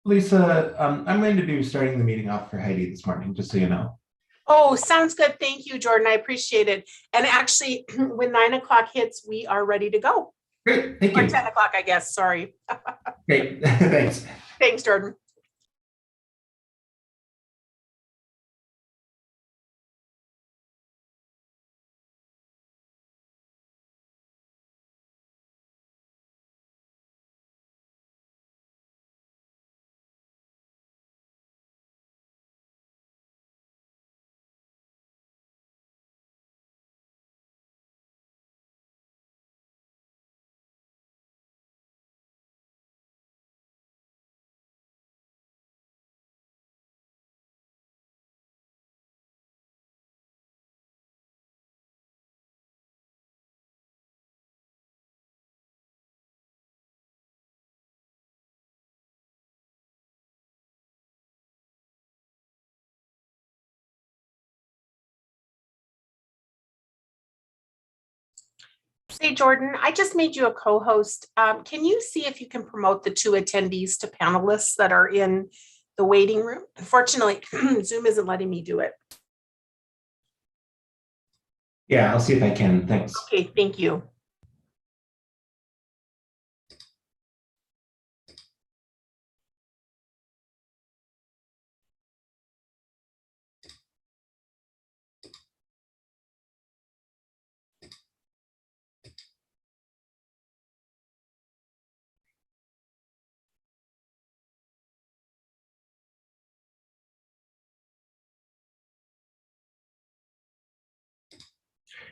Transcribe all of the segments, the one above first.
Lisa, I'm going to be starting the meeting off for Heidi this morning, just so you know. Oh, sounds good. Thank you, Jordan. I appreciate it. And actually, when 9 o'clock hits, we are ready to go. Great, thank you. Or 10 o'clock, I guess. Sorry. Great, thanks. Thanks, Jordan. Say, Jordan, I just made you a co-host. Can you see if you can promote the 2 attendees to panelists that are in the waiting room? Unfortunately, Zoom isn't letting me do it. Yeah, I'll see if I can. Thanks. Okay, thank you.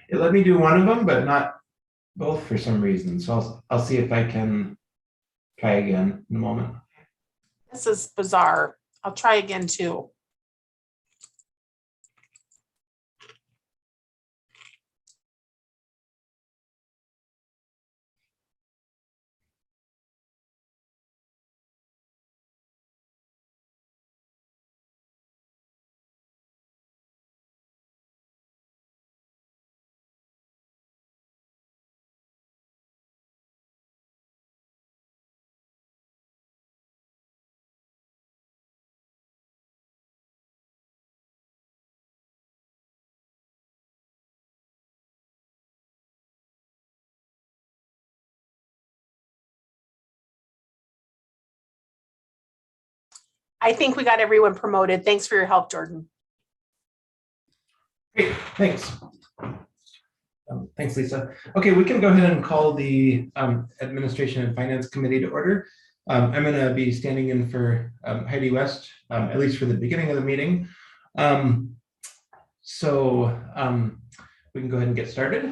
It let me do one of them, but not both for some reason. So I'll see if I can try again in a moment. This is bizarre. I'll try again too. I think we got everyone promoted. Thanks for your help, Jordan. Great, thanks. Thanks, Lisa. Okay, we can go ahead and call the Administration and Finance Committee to order. I'm going to be standing in for Heidi West, at least for the beginning of the meeting. So we can go ahead and get started.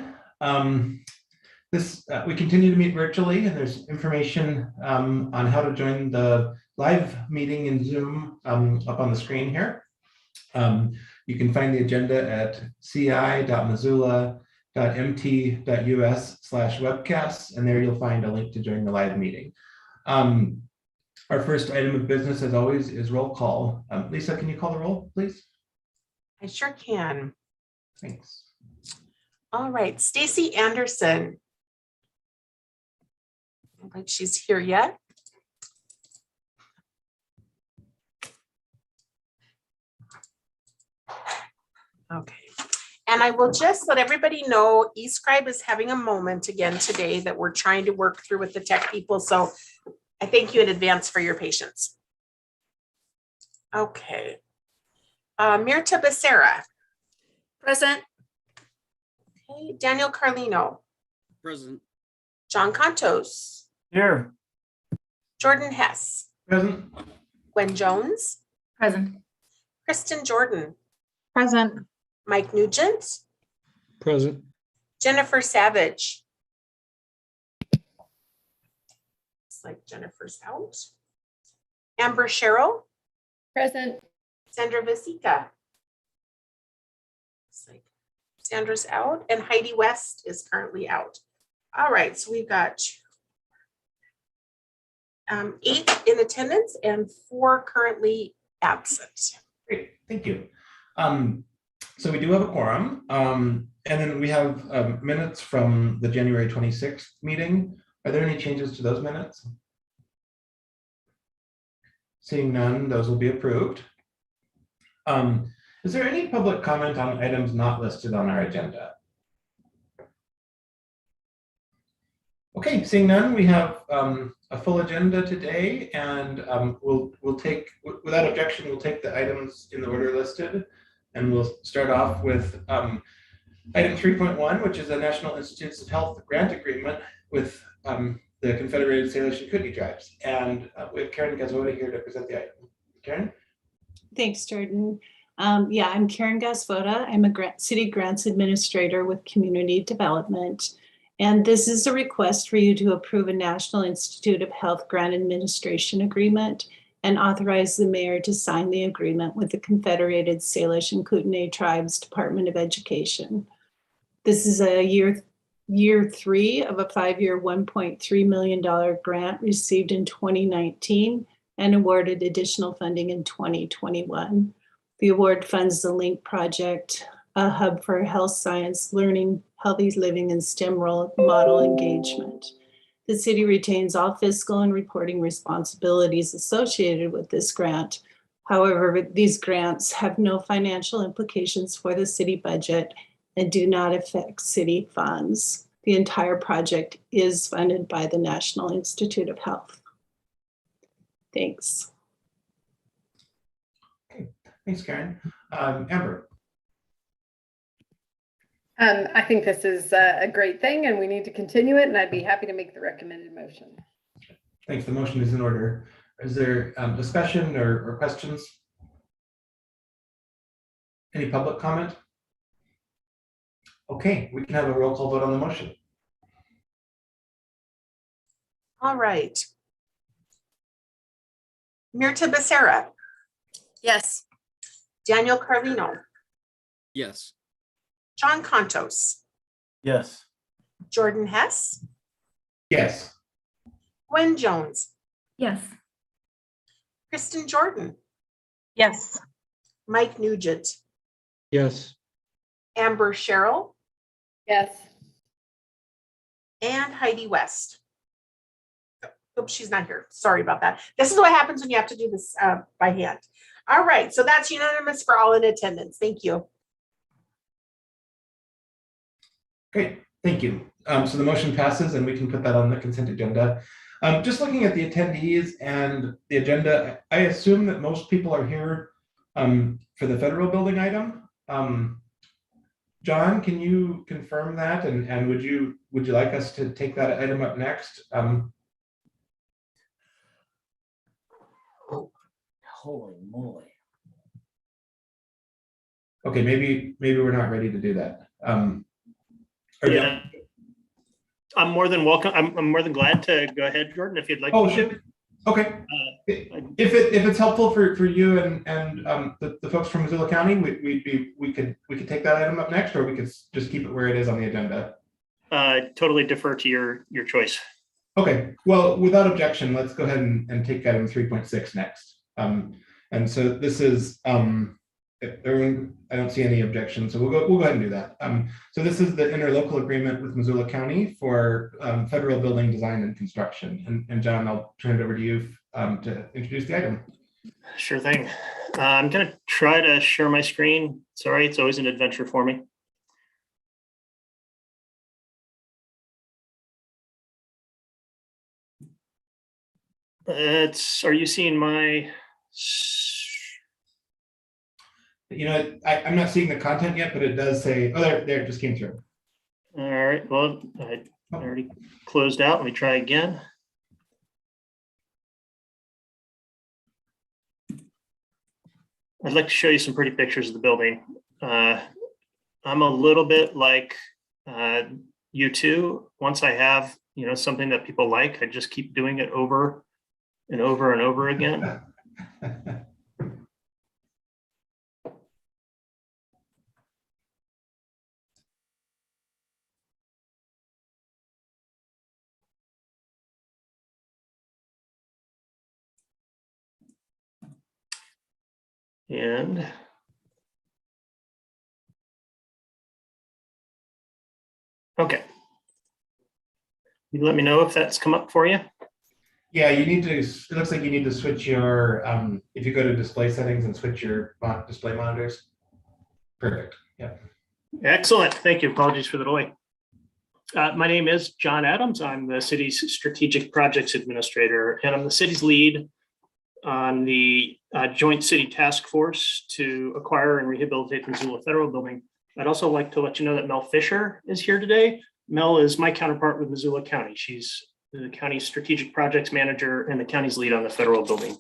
We continue to meet virtually, and there's information on how to join the live meeting in Zoom up on the screen here. You can find the agenda at ci.missoula.mt.us/webcasts, and there you'll find a link to join the live meeting. Our first item of business, as always, is roll call. Lisa, can you call the roll, please? I sure can. Thanks. All right, Stacy Anderson. I don't think she's here yet. Okay, and I will just let everybody know eScribe is having a moment again today that we're trying to work through with the tech people. So I thank you in advance for your patience. Okay. Mirta Becerra. Present. Okay, Daniel Carlino. Present. John Contos. Here. Jordan Hess. Present. Gwen Jones. Present. Kristen Jordan. Present. Mike Nugent. Present. Jennifer Savage. It's like Jennifer's out. Amber Sherrill. Present. Sandra Vasica. It's like Sandra's out and Heidi West is currently out. All right, so we've got 8 in attendance and 4 currently absent. Great, thank you. So we do have a quorum, and then we have minutes from the January 26th meeting. Are there any changes to those minutes? Seeing none, those will be approved. Is there any public comment on items not listed on our agenda? Okay, seeing none, we have a full agenda today, and we'll take, without objection, we'll take the items in the order listed, and we'll start off with item 3.1, which is a National Institutes of Health grant agreement with the Confederated Salish and Kootenai tribes. And we have Karen Gazzotti here to present the item. Karen? Thanks, Jordan. Yeah, I'm Karen Gasvoda. I'm a city grants administrator with community development. And this is a request for you to approve a National Institute of Health grant administration agreement and authorize the mayor to sign the agreement with the Confederated Salish and Kootenai Tribes Department of Education. This is a year 3 of a 5-year $1.3 million grant received in 2019 and awarded additional funding in 2021. The award funds the LINK project, a hub for health science, learning, healthy living, and STEM role model engagement. The city retains all fiscal and reporting responsibilities associated with this grant. However, these grants have no financial implications for the city budget and do not affect city funds. The entire project is funded by the National Institute of Health. Thanks. Okay, thanks, Karen. Amber? I think this is a great thing and we need to continue it, and I'd be happy to make the recommended motion. Thanks, the motion is in order. Is there discussion or questions? Any public comment? Okay, we can have a roll call vote on the motion. All right. Mirta Becerra, Yes. Daniel Carlino, Yes. John Contos, Yes. Jordan Hess, Yes. Gwen Jones, Yes. Kristen Jordan, Yes. Mike Nugent, Yes. Amber Sherrill, Yes. and Heidi West. Oops, she's not here. Sorry about that. This is what happens when you have to do this by hand. All right, so that's unanimous for all in attendance. Thank you. Great, thank you. So the motion passes and we can put that on the consent agenda. Just looking at the attendees and the agenda, I assume that most people are here for the federal building item. John, can you confirm that? And would you like us to take that item up next? Holy moly. Okay, maybe we're not ready to do that. Yeah, I'm more than welcome. I'm more than glad to go ahead, Jordan, if you'd like Oh, me to. okay. If it's helpful for you and the folks from Missoula County, we could take that item up next, or we could just keep it where it is on the agenda. Totally defer to your choice. Okay, well, without objection, let's go ahead and take item 3.6 next. And so this is everyone, I don't see any objections, so we'll go ahead and do that. So this is the interlocal agreement with Missoula County for federal building design and construction. And John, I'll turn it over to you to introduce the item. Sure thing. I'm going to try to share my screen. Sorry, it's always an adventure for me. Are you seeing my? You know, I'm not seeing the content yet, but it does say, oh, there it just came through. All right, well, I already closed out. Let me try again. I'd like to show you some pretty pictures of the building. I'm a little bit like you two. Once I have, something that people like, I just keep doing it over and over and over again. And okay. You let me know if that's come up for you. Yeah, you need to, it looks like you need to switch your, if you go to display settings and switch your display monitors. Perfect, yeah. Excellent. Thank you. Apologies for the delay. My name is John Adams. I'm the city's strategic projects administrator, and I'm the city's lead on the joint city task force to acquire and rehabilitate the Missoula Federal Building. I'd also like to let you know that Mel Fisher is here today. Mel is my counterpart with Missoula County. She's the county's strategic projects manager and the county's lead on the federal building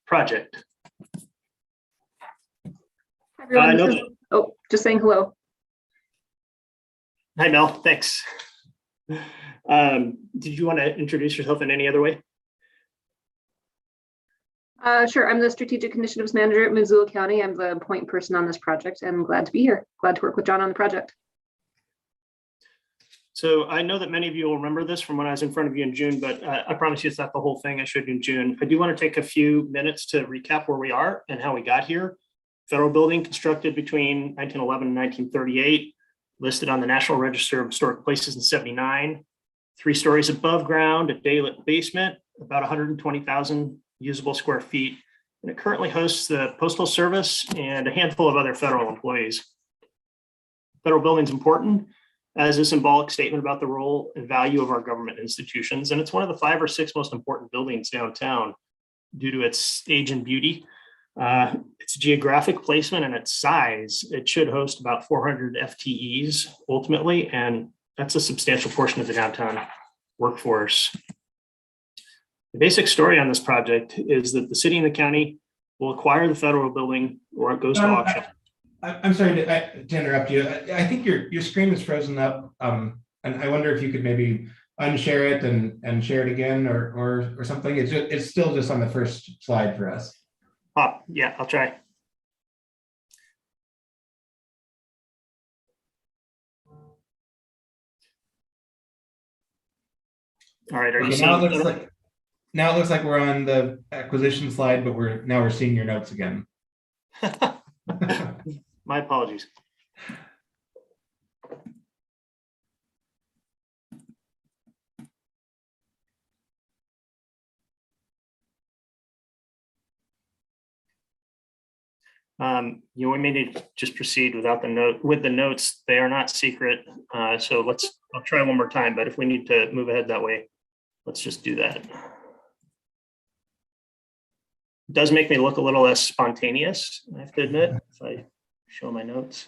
project. Hi, everyone. know This is- oh, just saying hello. Hi, Mel. Thanks. Did you want to introduce yourself in any other way? Sure. I'm the strategic initiatives manager at Missoula County. I'm the point person on this project, and I'm glad to be here. Glad to work with John on the project. So I know that many of you will remember this from when I was in front of you in June, but I promise you it's not the whole thing I showed you in June. I do want to take a few minutes to recap where we are and how we got here. Federal building constructed between 1911 and 1938, listed on the National Register of Historic Places in 79, 3 stories above ground, a daylit basement, about 120,000 usable square feet. And it currently hosts the Postal Service and a handful of other federal employees. Federal building is important as a symbolic statement about the role and value of our government institutions. And it's one of the 5 or 6 most important buildings downtown due to its age and beauty, its geographic placement and its size. It should host about 400 FTEs ultimately, and that's a substantial portion of the downtown workforce. The basic story on this project is that the city and the county will acquire the federal building or it goes to auction. I'm sorry to interrupt you. I think your screen is frozen up, and I wonder if you could maybe unshare it and share it again or something. It's still just on the first slide for us. Yeah, I'll try. All right, are you seeing? Now it looks like we're on the acquisition slide, but we're seeing your notes again. My apologies. We may need to just proceed without the note with the notes. They are not secret. So I'll try one more time, but if we need to move ahead that way, let's just do that. It does make me look a little less spontaneous, I have to admit, if I show my notes.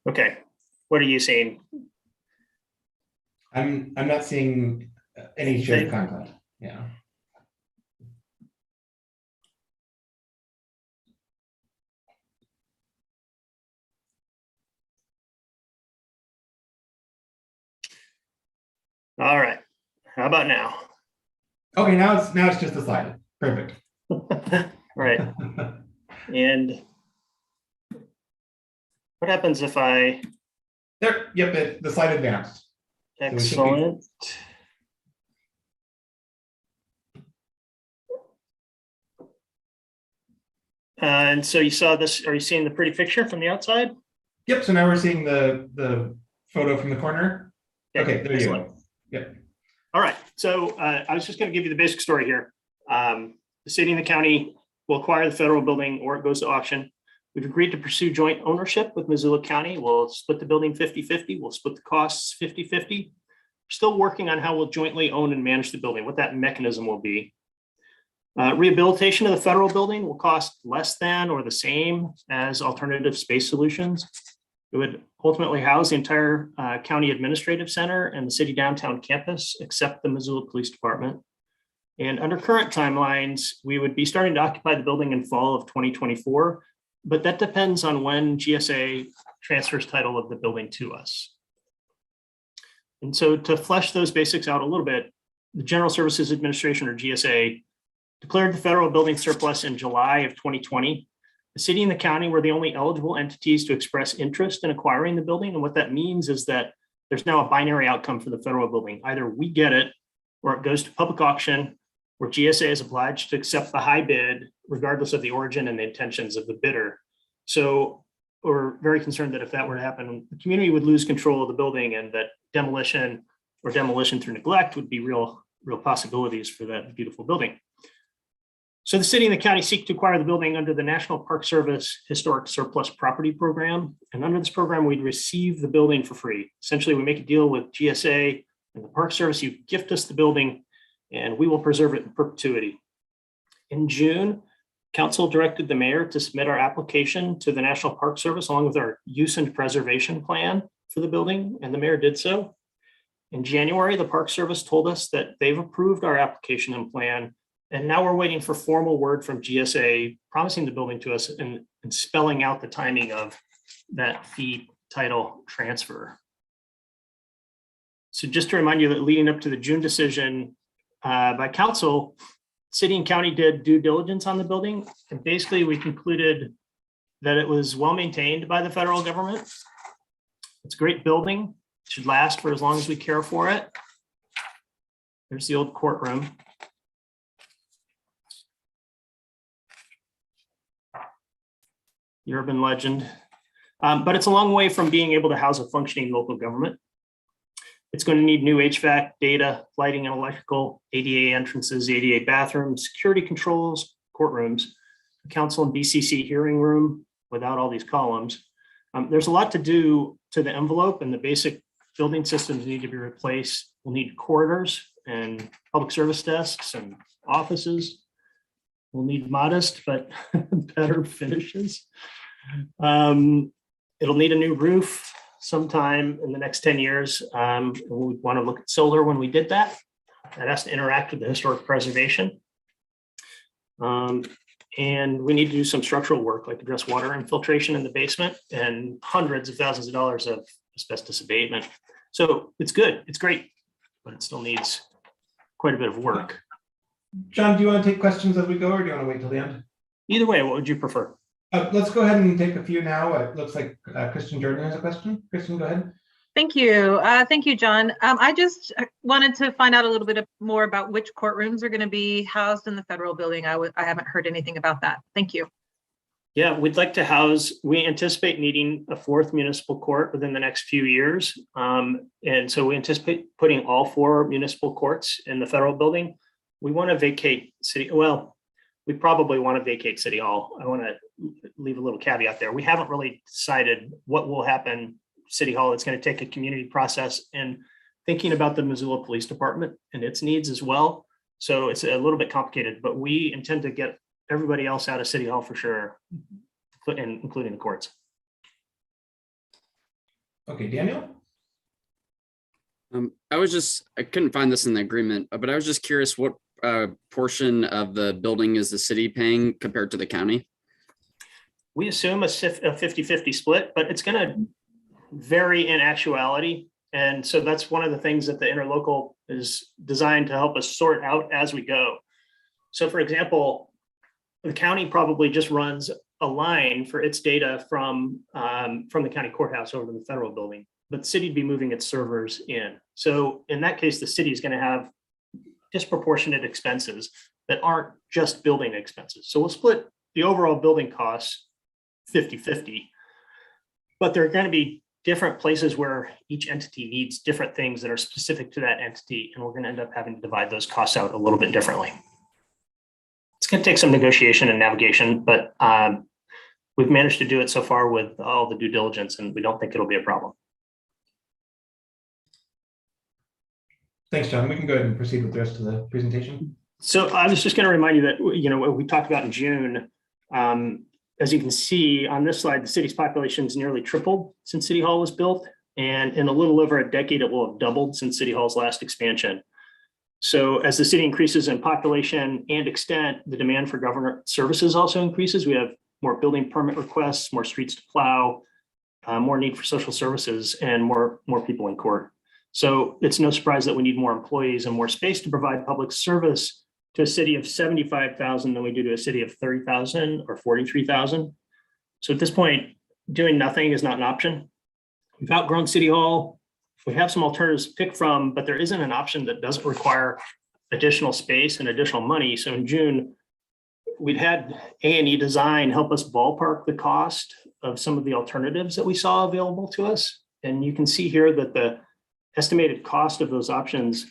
Okay, what are you seeing? I'm not seeing any shared content. Yeah. All right, how about now? Okay, now it's just a slide. Perfect. Right. And what happens if I? There, yep, the slide advanced. Excellent. And so you saw this, are you seeing the pretty picture from the outside? Yep, so now we're seeing the photo from the corner. Okay, there you go. Yep. All right, so I was just going to give you the basic story here. The city and the county will acquire the federal building or it goes to auction. We've agreed to pursue joint ownership with Missoula County. We'll split the building 50-50. We'll split the costs 50-50. We're still working on how we'll jointly own and manage the building, what that mechanism will be. Rehabilitation of the federal building will cost less than or the same as alternative space solutions. It would ultimately house the entire county administrative center and the city downtown campus, except the Missoula Police Department. And under current timelines, we would be starting to occupy the building in fall of 2024, but that depends on when GSA transfers title of the building to us. And so to flesh those basics out a little bit, the General Services Administration, or GSA, declared the federal building surplus in July of 2020. The city and the county were the only eligible entities to express interest in acquiring the building. And what that means is that there's now a binary outcome for the federal building. Either we get it or it goes to public auction, where GSA is obliged to accept the high bid, regardless of the origin and the intentions of the bidder. So we're very concerned that if that were to happen, the community would lose control of the building, and that demolition through neglect would be real possibilities for that beautiful building. So the city and the county seek to acquire the building under the National Park Service Historic Surplus Property Program. And under this program, we'd receive the building for free. Essentially, we make a deal with GSA and the Park Service. You gift us the building and we will preserve it in perpetuity. In June, council directed the mayor to submit our application to the National Park Service along with our use and preservation plan for the building, and the mayor did so. In January, the Park Service told us that they've approved our application and plan, and now we're waiting for formal word from GSA promising the building to us and spelling out the timing of that fee title transfer. So just to remind you that leading up to the June decision by council, city and county did due diligence on the building. And basically we concluded that it was well maintained by the federal government. It's a great building, it should last for as long as we care for it. There's the old courtroom. The urban legend, but it's a long way from being able to house a functioning local government. It's going to need new HVAC, data, lighting and electrical, ADA entrances, ADA bathrooms, security controls, courtrooms, council and BCC hearing room without all these columns. There's a lot to do to the envelope, and the basic building systems need to be replaced. We'll need corridors and public service desks and offices. We'll need modest but better finishes. It'll need a new roof sometime in the next 10 years. We want to look at solar when we did that. That has to interact with the historic preservation. And we need to do some structural work, like address water infiltration in the basement and hundreds of thousands of dollars of asbestos abatement. So it's good, it's great, but it still needs quite a bit of work. John, do you want to take questions as we go, or do you want to wait till the end? Either way, what would you prefer? Let's go ahead and take a few now. It looks like Kristen Jordan has a question. Kristen, go ahead. Thank you. Thank you, John. I just wanted to find out a little bit more about which courtrooms are going to be housed in the federal building. I haven't heard anything about that. Thank you. Yeah, we'd like to house, we anticipate needing a 4th municipal court within the next few years. And so we anticipate putting all 4 municipal courts in the federal building. We want to vacate city, well, we probably want to vacate City Hall. I want to leave a little caveat there. We haven't really decided what will happen City Hall. It's going to take a community process and thinking about the Missoula Police Department and its needs as well. So it's a little bit complicated, but we intend to get everybody else out of City Hall for sure, including the courts. Okay, Daniel? I couldn't find this in the agreement, but I was just curious what portion of the building is the city paying compared to the county? We assume a 50-50 split, but it's going to vary in actuality. And so that's one of the things that the interlocal is designed to help us sort out as we go. So for example, the county probably just runs a line for its data from the county courthouse over to the federal building, but the city would be moving its servers in. So in that case, the city is going to have disproportionate expenses that aren't just building expenses. So we'll split the overall building costs 50-50, but there are going to be different places where each entity needs different things that are specific to that entity, and we're going to end up having to divide those costs out a little bit differently. It's going to take some negotiation and navigation, but we've managed to do it so far with all the due diligence, and we don't think it'll be a problem. Thanks, John. We can go ahead and proceed with the rest of the presentation. So I was just going to remind you that, what we talked about in June, as you can see on this slide, the city's population has nearly tripled since City Hall was built. And in a little over a decade, it will have doubled since City Hall's last expansion. So as the city increases in population and extent, the demand for government services also increases. We have more building permit requests, more streets to plow, more need for social services, and more people in court. So it's no surprise that we need more employees and more space to provide public service to a city of 75,000 than we do to a city of 30,000 or 43,000. So at this point, doing nothing is not an option. We've outgrown City Hall. We have some alternatives to pick from, but there isn't an option that doesn't require additional space and additional money. So in June, we'd had A&E Design help us ballpark the cost of some of the alternatives that we saw available to us. And you can see here that the estimated cost of those options,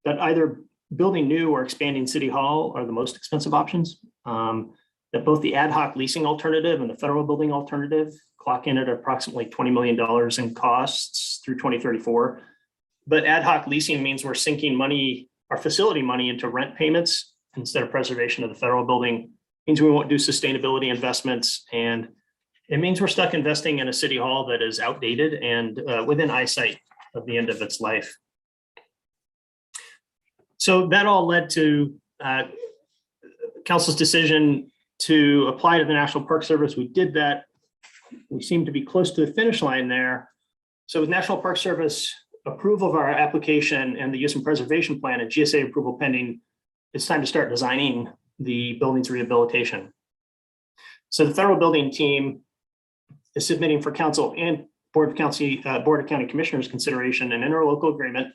that either building new or expanding City Hall are the most expensive options. That both the ad hoc leasing alternative and the federal building alternative clock in at approximately $20 million in costs through 2034. But ad hoc leasing means we're sinking money, our facility money, into rent payments instead of preservation of the federal building. It means we won't do sustainability investments, and it means we're stuck investing in a City Hall that is outdated and within eyesight of the end of its life. So that all led to Council's decision to apply to the National Park Service. We did that. We seem to be close to the finish line there. So with National Park Service approval of our application and the use and preservation plan and GSA approval pending, it's time to start designing the building's rehabilitation. So the federal building team is submitting for council and Board of County Commissioners consideration an interlocal agreement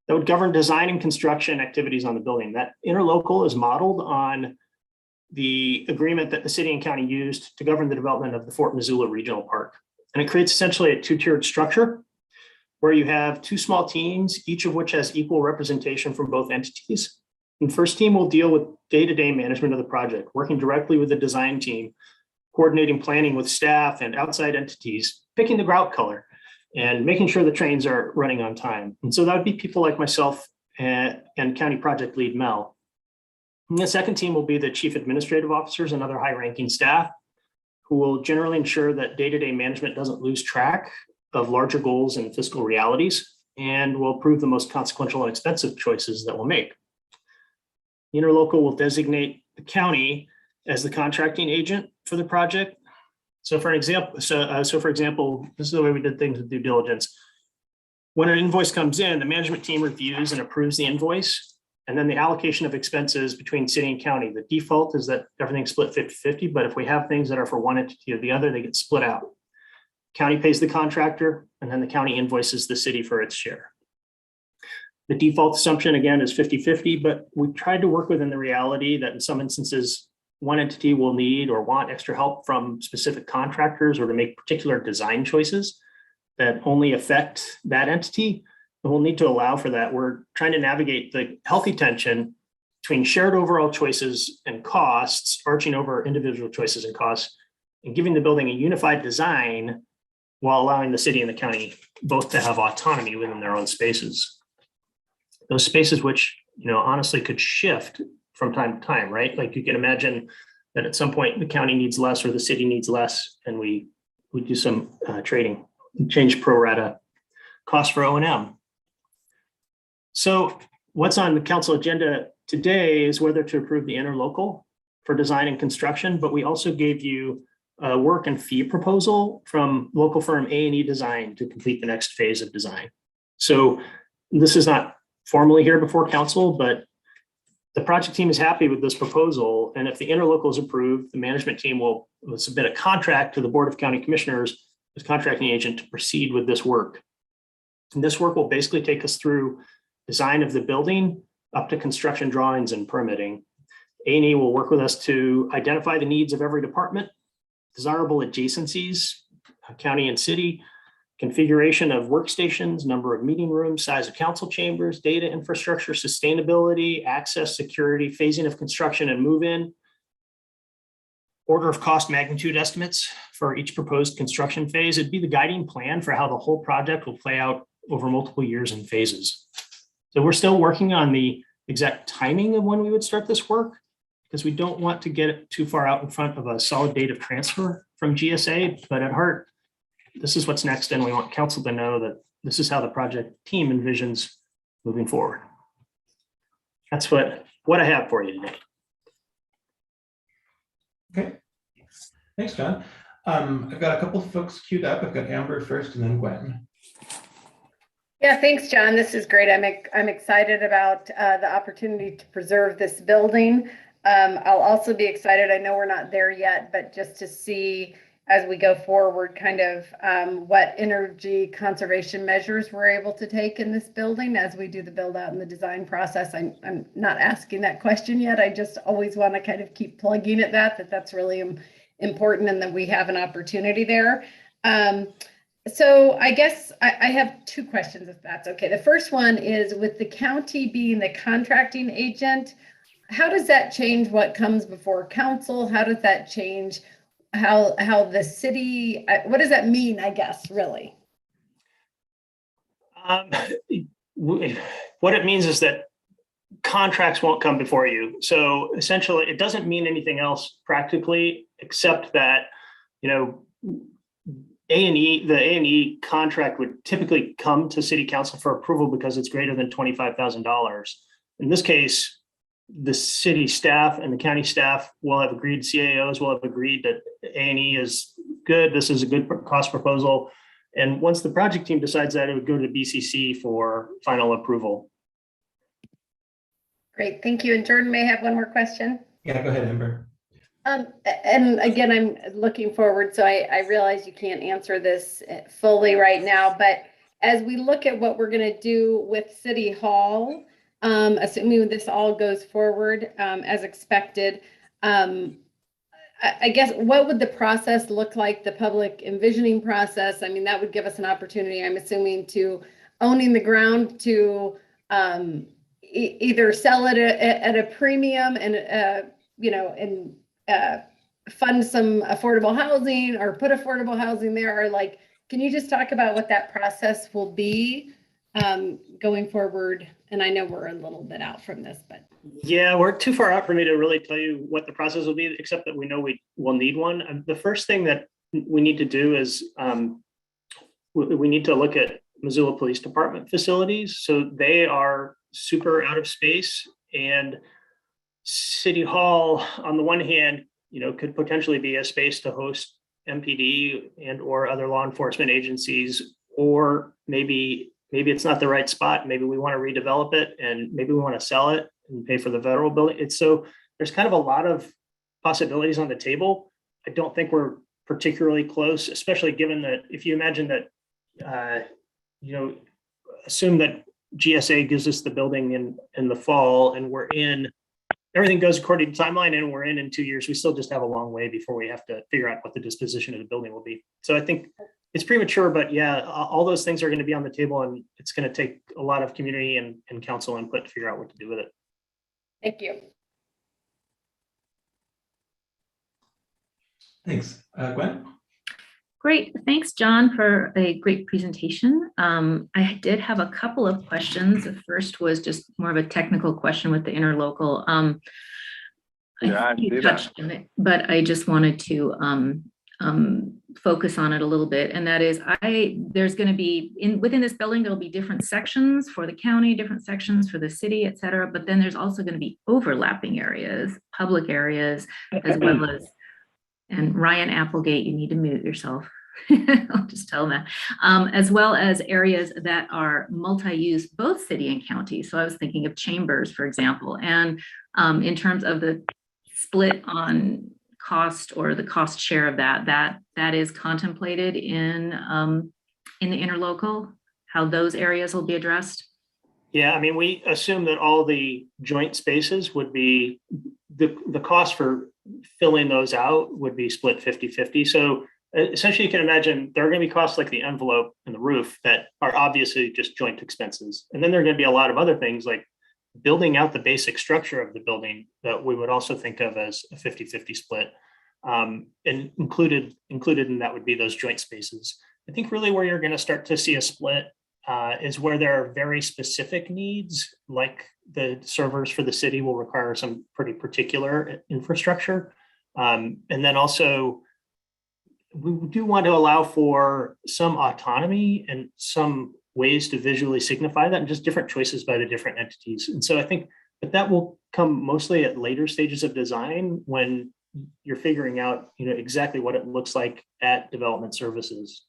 that would govern design and construction activities on the building. That interlocal is modeled on the agreement that the city and county used to govern the development of the Fort Missoula Regional Park. And it creates essentially a two-tiered structure where you have two small teams, each of which has equal representation from both entities. And the first team will deal with day-to-day management of the project, working directly with the design team, coordinating planning with staff and outside entities, picking the grout color, and making sure the trains are running on time. And so that would be people like myself and County Project Lead Mel. And the second team will be the chief administrative officers and other high-ranking staff who will generally ensure that day-to-day management doesn't lose track of larger goals and fiscal realities, and will approve the most consequential and expensive choices that we'll make. The interlocal will designate the county as the contracting agent for the project. So for example, this is the way we did things with due diligence. When an invoice comes in, the management team reviews and approves the invoice, and then the allocation of expenses between city and county. The default is that everything's split 50-50, but if we have things that are for one entity or the other, they get split out. County pays the contractor, and then the county invoices the city for its share. The default assumption, again, is 50-50, but we tried to work within the reality that in some instances, one entity will need or want extra help from specific contractors or to make particular design choices that only affect that entity. And we'll need to allow for that. We're trying to navigate the healthy tension between shared overall choices and costs, arching over individual choices and costs, and giving the building a unified design while allowing the city and the county both to have autonomy within their own spaces. Those spaces which, honestly could shift from time to time, right? Like you can imagine that at some point the county needs less or the city needs less, and we do some trading, change pro rata cost for O&M. So what's on the council agenda today is whether to approve the interlocal for design and construction, but we also gave you a work and fee proposal from local firm A&E Design to complete the next phase of design. So this is not formally here before council, but the project team is happy with this proposal. And if the interlocal is approved, the management team will submit a contract to the Board of County Commissioners as contracting agent to proceed with this work. And this work will basically take us through design of the building up to construction drawings and permitting. A&E will work with us to identify the needs of every department, desirable adjacencies, county and city, configuration of workstations, number of meeting rooms, size of council chambers, data infrastructure, sustainability, access, security, phasing of construction and move-in, order of cost magnitude estimates for each proposed construction phase. It'd be the guiding plan for how the whole project will play out over multiple years and phases. So we're still working on the exact timing of when we would start this work, because we don't want to get it too far out in front of a solid date of transfer from GSA, but at heart, this is what's next, and we want council to know that this is how the project team envisions moving forward. That's what I have for you today. Okay, thanks, John. I've got a couple of folks queued up. I've got Amber first and then Gwen. Yeah, thanks, John. This is great. I'm excited about the opportunity to preserve this building. I'll also be excited, I know we're not there yet, but just to see as we go forward, kind of what energy conservation measures we're able to take in this building as we do the build out and the design process. I'm not asking that question yet. I just always want to kind of keep plugging at that's really important and that we have an opportunity there. So I guess I have two questions, if that's okay. The first one is, with the county being the contracting agent, how does that change what comes before council? How does that change how the city, what does that mean, I guess, really? What it means is that contracts won't come before you. So essentially, it doesn't mean anything else practically, except that, A&E, the A&E contract would typically come to city council for approval because it's greater than $25,000. In this case, the city staff and the county staff will have agreed, CAOs will have agreed that A&E is good. This is a good cost proposal. And once the project team decides that, it would go to BCC for final approval. Great, thank you. And Jordan may have one more question. Yeah, go ahead, Amber. And again, I'm looking forward, so I realize you can't answer this fully right now, but as we look at what we're going to do with City Hall, assuming this all goes forward as expected, I guess, what would the process look like, the public envisioning process? I mean, that would give us an opportunity, I'm assuming, to owning the ground to either sell it at a premium and, fund some affordable housing or put affordable housing there, or like, can you just talk about what that process will be going forward? And I know we're a little bit out from this, but. Yeah, we're too far out for me to really tell you what the process will be, except that we know we will need one. And the first thing that we need to do is we need to look at Missoula Police Department facilities. So they are super out of space, and City Hall, on the one hand, could potentially be a space to host MPD and or other law enforcement agencies, or maybe it's not the right spot. Maybe we want to redevelop it, and maybe we want to sell it and pay for the federal building. There's kind of a lot of possibilities on the table. I don't think we're particularly close, especially given that if you imagine that, assume that GSA gives us the building in the fall, and everything goes according to timeline, and we're in 2 years. We still just have a long way before we have to figure out what the disposition of the building will be. So I think it's premature, but yeah, all those things are going to be on the table, and it's going to take a lot of community and council input to figure out what to do with it. Thank you. Thanks. Gwen? Great. Thanks, John, for a great presentation. I did have a couple of questions. The first was just more of a technical question with the interlocal. I think you touched on it, but I just wanted to focus on it a little bit. And that is, there's going to be within this building, there'll be different sections for the county, different sections for the city, et cetera. But then there's also going to be overlapping areas, public areas, as well as, and Ryan Applegate, you need to mute yourself. I'll just tell them that, as well as areas that are multi-use, both city and county. So I was thinking of chambers, for example, and in terms of the split on cost or the cost share of that is contemplated in the interlocal, how those areas will be addressed. Yeah, I mean, we assume that all the joint spaces would be, the cost for filling those out would be split 50-50. So essentially you can imagine there are going to be costs like the envelope and the roof that are obviously just joint expenses. And then there are going to be a lot of other things like building out the basic structure of the building that we would also think of as a 50-50 split. And included in that would be those joint spaces. I think really where you're going to start to see a split is where there are very specific needs, like the servers for the city will require some pretty particular infrastructure. And then also, we do want to allow for some autonomy and some ways to visually signify that, and just different choices by the different entities. And so I think that will come mostly at later stages of design when you're figuring out, exactly what it looks like at development services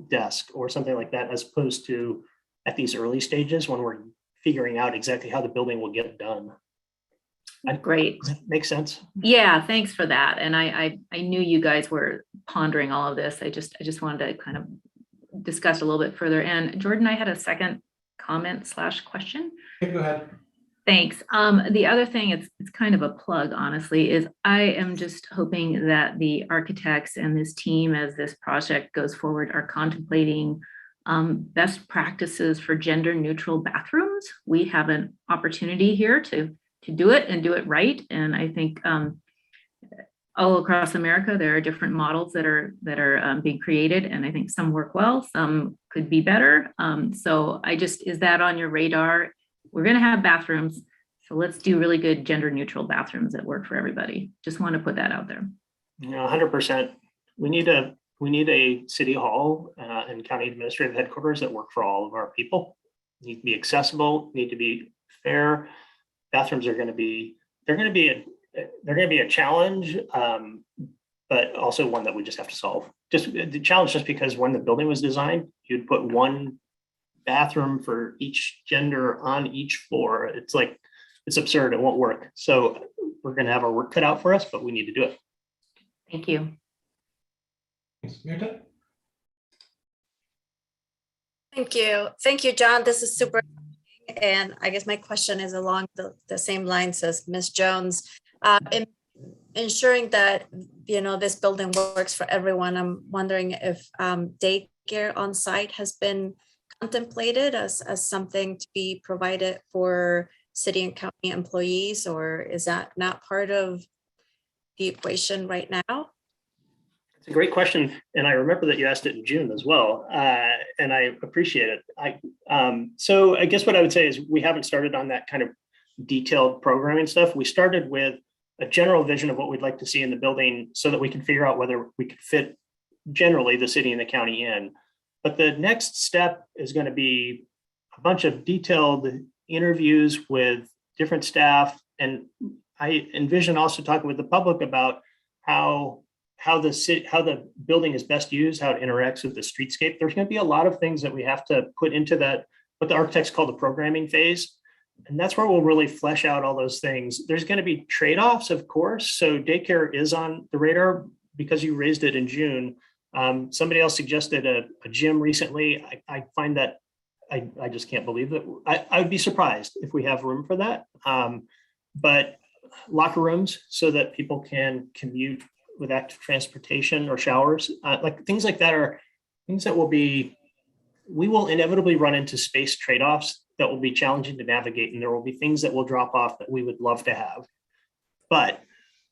desk or something like that, as opposed to at these early stages when we're figuring out exactly how the building will get done. Great. Makes sense. Yeah, thanks for that. And I knew you guys were pondering all of this. I just wanted to kind of discuss a little bit further. And Jordan, I had a second comment / question. Okay, go ahead. Thanks. The other thing, it's kind of a plug, honestly, is I am just hoping that the architects and this team, as this project goes forward, are contemplating best practices for gender neutral bathrooms. We have an opportunity here to do it and do it right. And I think all across America, there are different models that are being created, and I think some work well, some could be better. So is that on your radar? We're going to have bathrooms, so let's do really good gender neutral bathrooms that work for everybody. Just want to put that out there. Yeah, 100%. We need a city hall and county administrative headquarters that work for all of our people. Need to be accessible, need to be fair. Bathrooms are going to be a challenge, but also one that we just have to solve. Just the challenge, just because when the building was designed, you'd put one bathroom for each gender on each floor. It's absurd. It won't work. So we're going to have our work cut out for us, but we need to do it. Thank you. Thanks, Mirta. Thank you, John. This is super. And I guess my question is along the same lines as Ms. Jones. In ensuring that, this building works for everyone, I'm wondering if daycare on site has been contemplated as something to be provided for city and county employees, or is that not part of the equation right now? It's a great question. And I remember that you asked it in June as well. And I appreciate it. So I guess what I would say is we haven't started on that kind of detailed programming stuff. We started with a general vision of what we'd like to see in the building so that we can figure out whether we could fit generally the city and the county in. But the next step is going to be a bunch of detailed interviews with different staff. And I envision also talking with the public about how the building is best used, how it interacts with the streetscape. There's going to be a lot of things that we have to put into that, what the architects call the programming phase. And that's where we'll really flesh out all those things. There's going to be trade-offs, of course. So daycare is on the radar because you raised it in June. Somebody else suggested a gym recently. I find that I just can't believe that. I would be surprised if we have room for that. But locker rooms so that people can commute with active transportation or showers, like things like that are things that we will inevitably run into space trade-offs that will be challenging to navigate. And there will be things that will drop off that we would love to have, but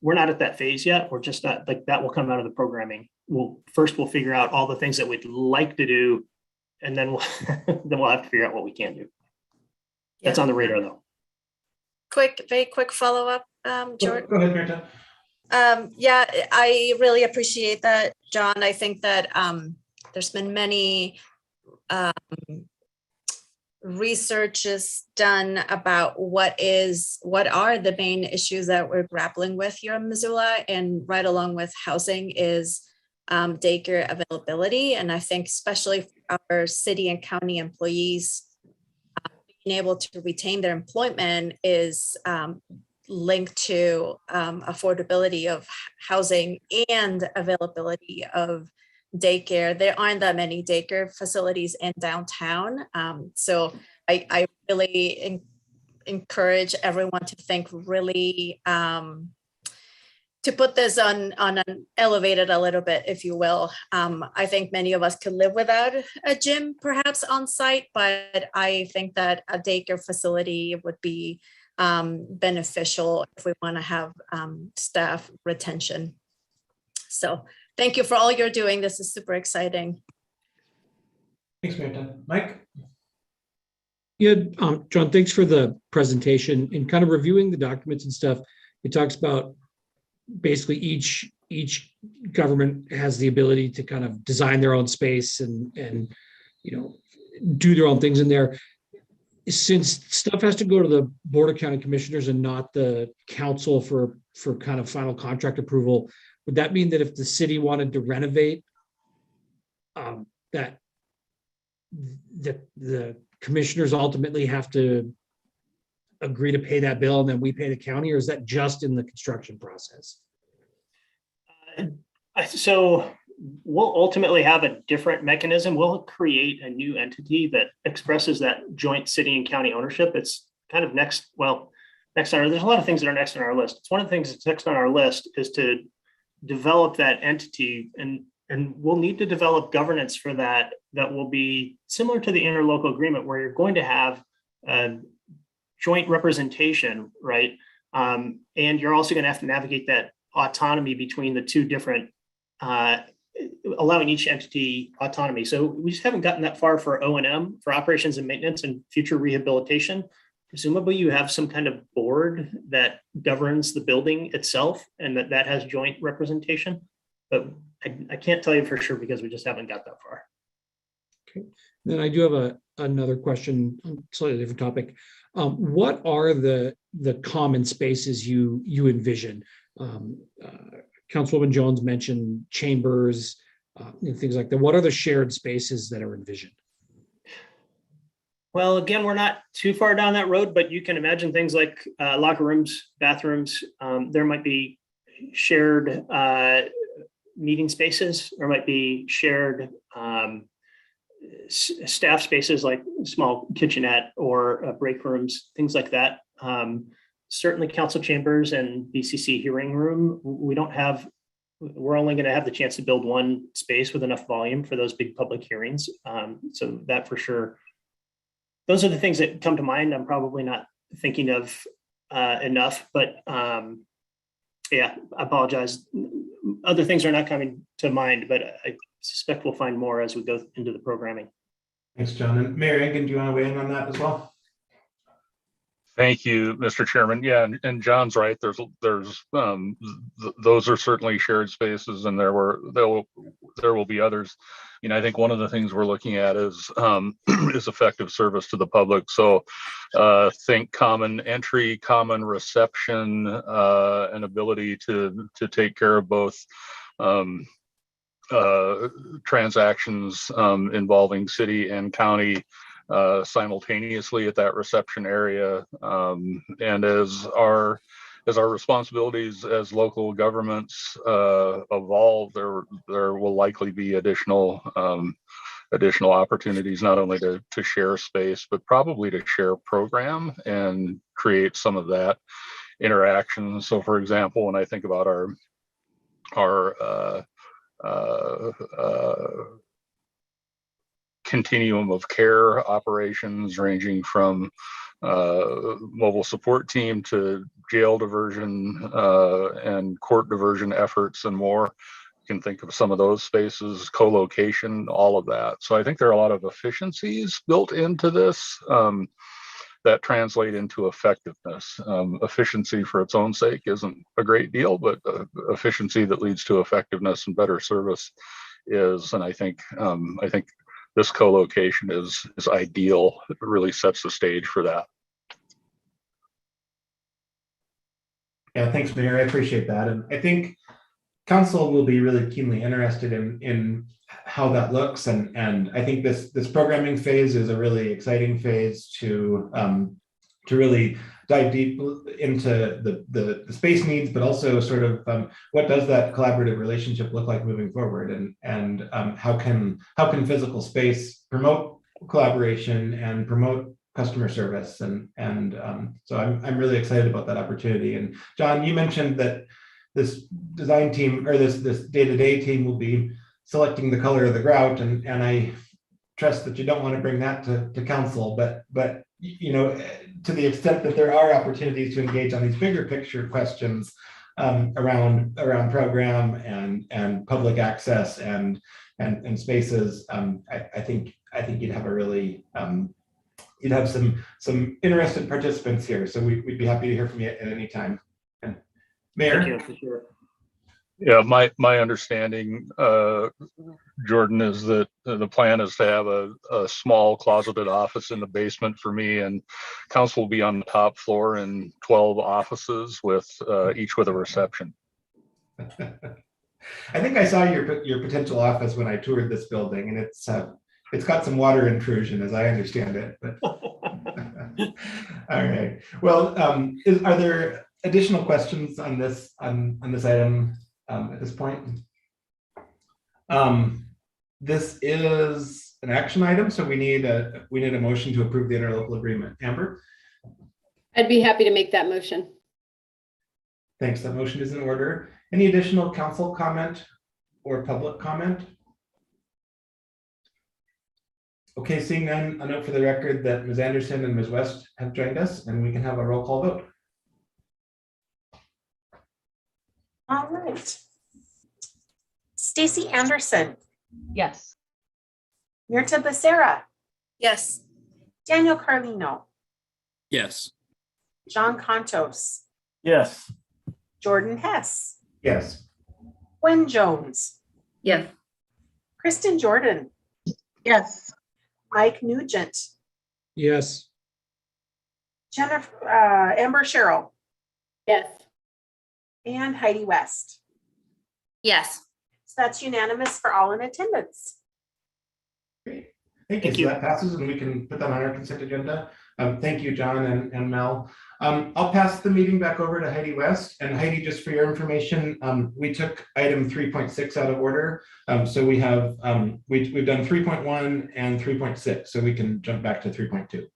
we're not at that phase yet. We're just not, like, that will come out of the programming. We'll figure out all the things that we'd like to do, and then we'll have to figure out what we can do. That's on the radar though. Very quick follow-up, George. Go ahead, Mirta. Yeah, I really appreciate that, John. I think that there's been many researches done about what are the main issues that we're grappling with here in Missoula, and right along with housing is daycare availability. And I think especially for our city and county employees, being able to retain their employment is linked to affordability of housing and availability of daycare. There aren't that many daycare facilities in downtown. So I really encourage everyone to think really, to put this on an elevated a little bit, if you will. I think many of us could live without a gym perhaps on site, but I think that a daycare facility would be beneficial if we want to have staff retention. So thank you for all you're doing. This is super exciting. Thanks, Mirta. Mike? Yeah, John, thanks for the presentation. And kind of reviewing the documents and stuff, it talks about basically each government has the ability to kind of design their own space and do their own things in there. Since stuff has to go to the Board of County Commissioners and not the council for kind of final contract approval, would that mean that if the city wanted to renovate, that the commissioners ultimately have to agree to pay that bill and then we pay the county, or is that just in the construction process? So we'll ultimately have a different mechanism. We'll create a new entity that expresses that joint city and county ownership. It's kind of next on our, there's a lot of things that are next on our list. It's one of the things that's next on our list is to develop that entity, and we'll need to develop governance for that will be similar to the interlocal agreement, where you're going to have joint representation, right? And you're also going to have to navigate that autonomy between the two different, allowing each entity autonomy. So we just haven't gotten that far for O&M, for operations and maintenance and future rehabilitation. Presumably you have some kind of board that governs the building itself and that has joint representation, but I can't tell you for sure because we just haven't got that far. Okay. Then I do have another question on a slightly different topic. What are the common spaces you envision? Councilwoman Jones mentioned chambers and things like that. What are the shared spaces that are envisioned? Well, again, we're not too far down that road, but you can imagine things like locker rooms, bathrooms. There might be shared meeting spaces. There might be shared staff spaces like small kitchenette or break rooms, things like that. Certainly council chambers and BCC hearing room. We're only going to have the chance to build one space with enough volume for those big public hearings. So that for sure. Those are the things that come to mind. I'm probably not thinking of enough, but yeah, I apologize. Other things are not coming to mind, but I suspect we'll find more as we go into the programming. Thanks, John. And Mary Ann, do you want to weigh in on that as well? Thank you, Mr. Chairman. Yeah, and John's right. Those are certainly shared spaces, and there will be others. You know, I think one of the things we're looking at is effective service to the public. So think common entry, common reception, and ability to take care of both transactions involving city and county simultaneously at that reception area, and as our responsibilities as local governments evolve, there will likely be additional opportunities not only to share space, but probably to share program and create some of that interaction. So, for example, when I think about our continuum of care operations, ranging from mobile support team to jail diversion and court diversion efforts and more. You can think of some of those spaces, co-location, all of that. So I think there are a lot of efficiencies built into this that translate into effectiveness. Efficiency for its own sake isn't a great deal, but efficiency that leads to effectiveness and better service is. And I think this co-location is ideal. It really sets the stage for that. Yeah, thanks, Mayor. I appreciate that. And I think council will be really keenly interested in how that looks. And I think this programming phase is a really exciting phase to really dive deep into the space needs, but also sort of what does that collaborative relationship look like moving forward, and how can physical space promote collaboration and promote customer service, and so I'm really excited about that opportunity. And John, you mentioned that this design team or this day-to-day team will be selecting the color of the grout, and I trust that you don't want to bring that to council, but you know, to the extent that there are opportunities to engage on these bigger picture questions around program and public access and spaces, I think you'd have a really you'd have some interested participants here. So we'd be happy to hear from you at any time. And Mayor. Thank you, for sure. Yeah, my understanding, Jordan, is that the plan is to have a small closeted office in the basement for me, and council will be on the top floor in 12 offices with each with a reception. I think I saw your potential office when I toured this building, and it's got some water intrusion, as I understand it. But all right. Well, are there additional questions on this item at this point? This is an action item, so we need a motion to approve the interlocal agreement. Amber? I'd be happy to make that motion. Thanks. That motion is in order. Any additional council comment or public comment? Okay, seeing none, a note for the record that Ms. Anderson and Ms. West have joined us, and we can have a roll call vote. All right. Stacy Anderson, Yes. Mirta Becerra, Yes. Daniel Carlino, Yes. John Contos, Yes. Jordan Hess, Yes. Gwen Jones, Yes. Kristen Jordan, Yes. Mike Nugent, Yes. Jennifer, Amber Sherrill, Yes. and Heidi West. Yes. So that's unanimous for all in attendance. Great. Thank you. Thank So you. that passes and we can put that on our consent agenda. Thank you, John and Mel. I'll pass the meeting back over to Heidi West. And Heidi, just for your information, we took item 3.6 out of order. So we have, we've done 3.1 and 3.6, so we can jump back to 3.2.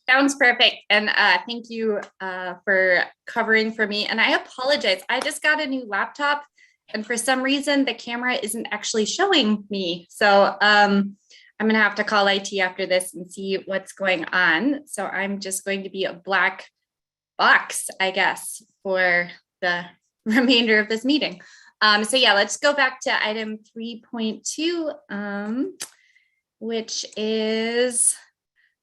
Sounds perfect. And thank you for covering for me. And I apologize. I just got a new laptop and for some reason the camera isn't actually showing me. So I'm going to have to call IT after this and see what's going on. So I'm just going to be a black box, I guess, for the remainder of this meeting. So yeah, let's go back to item 3.2, which is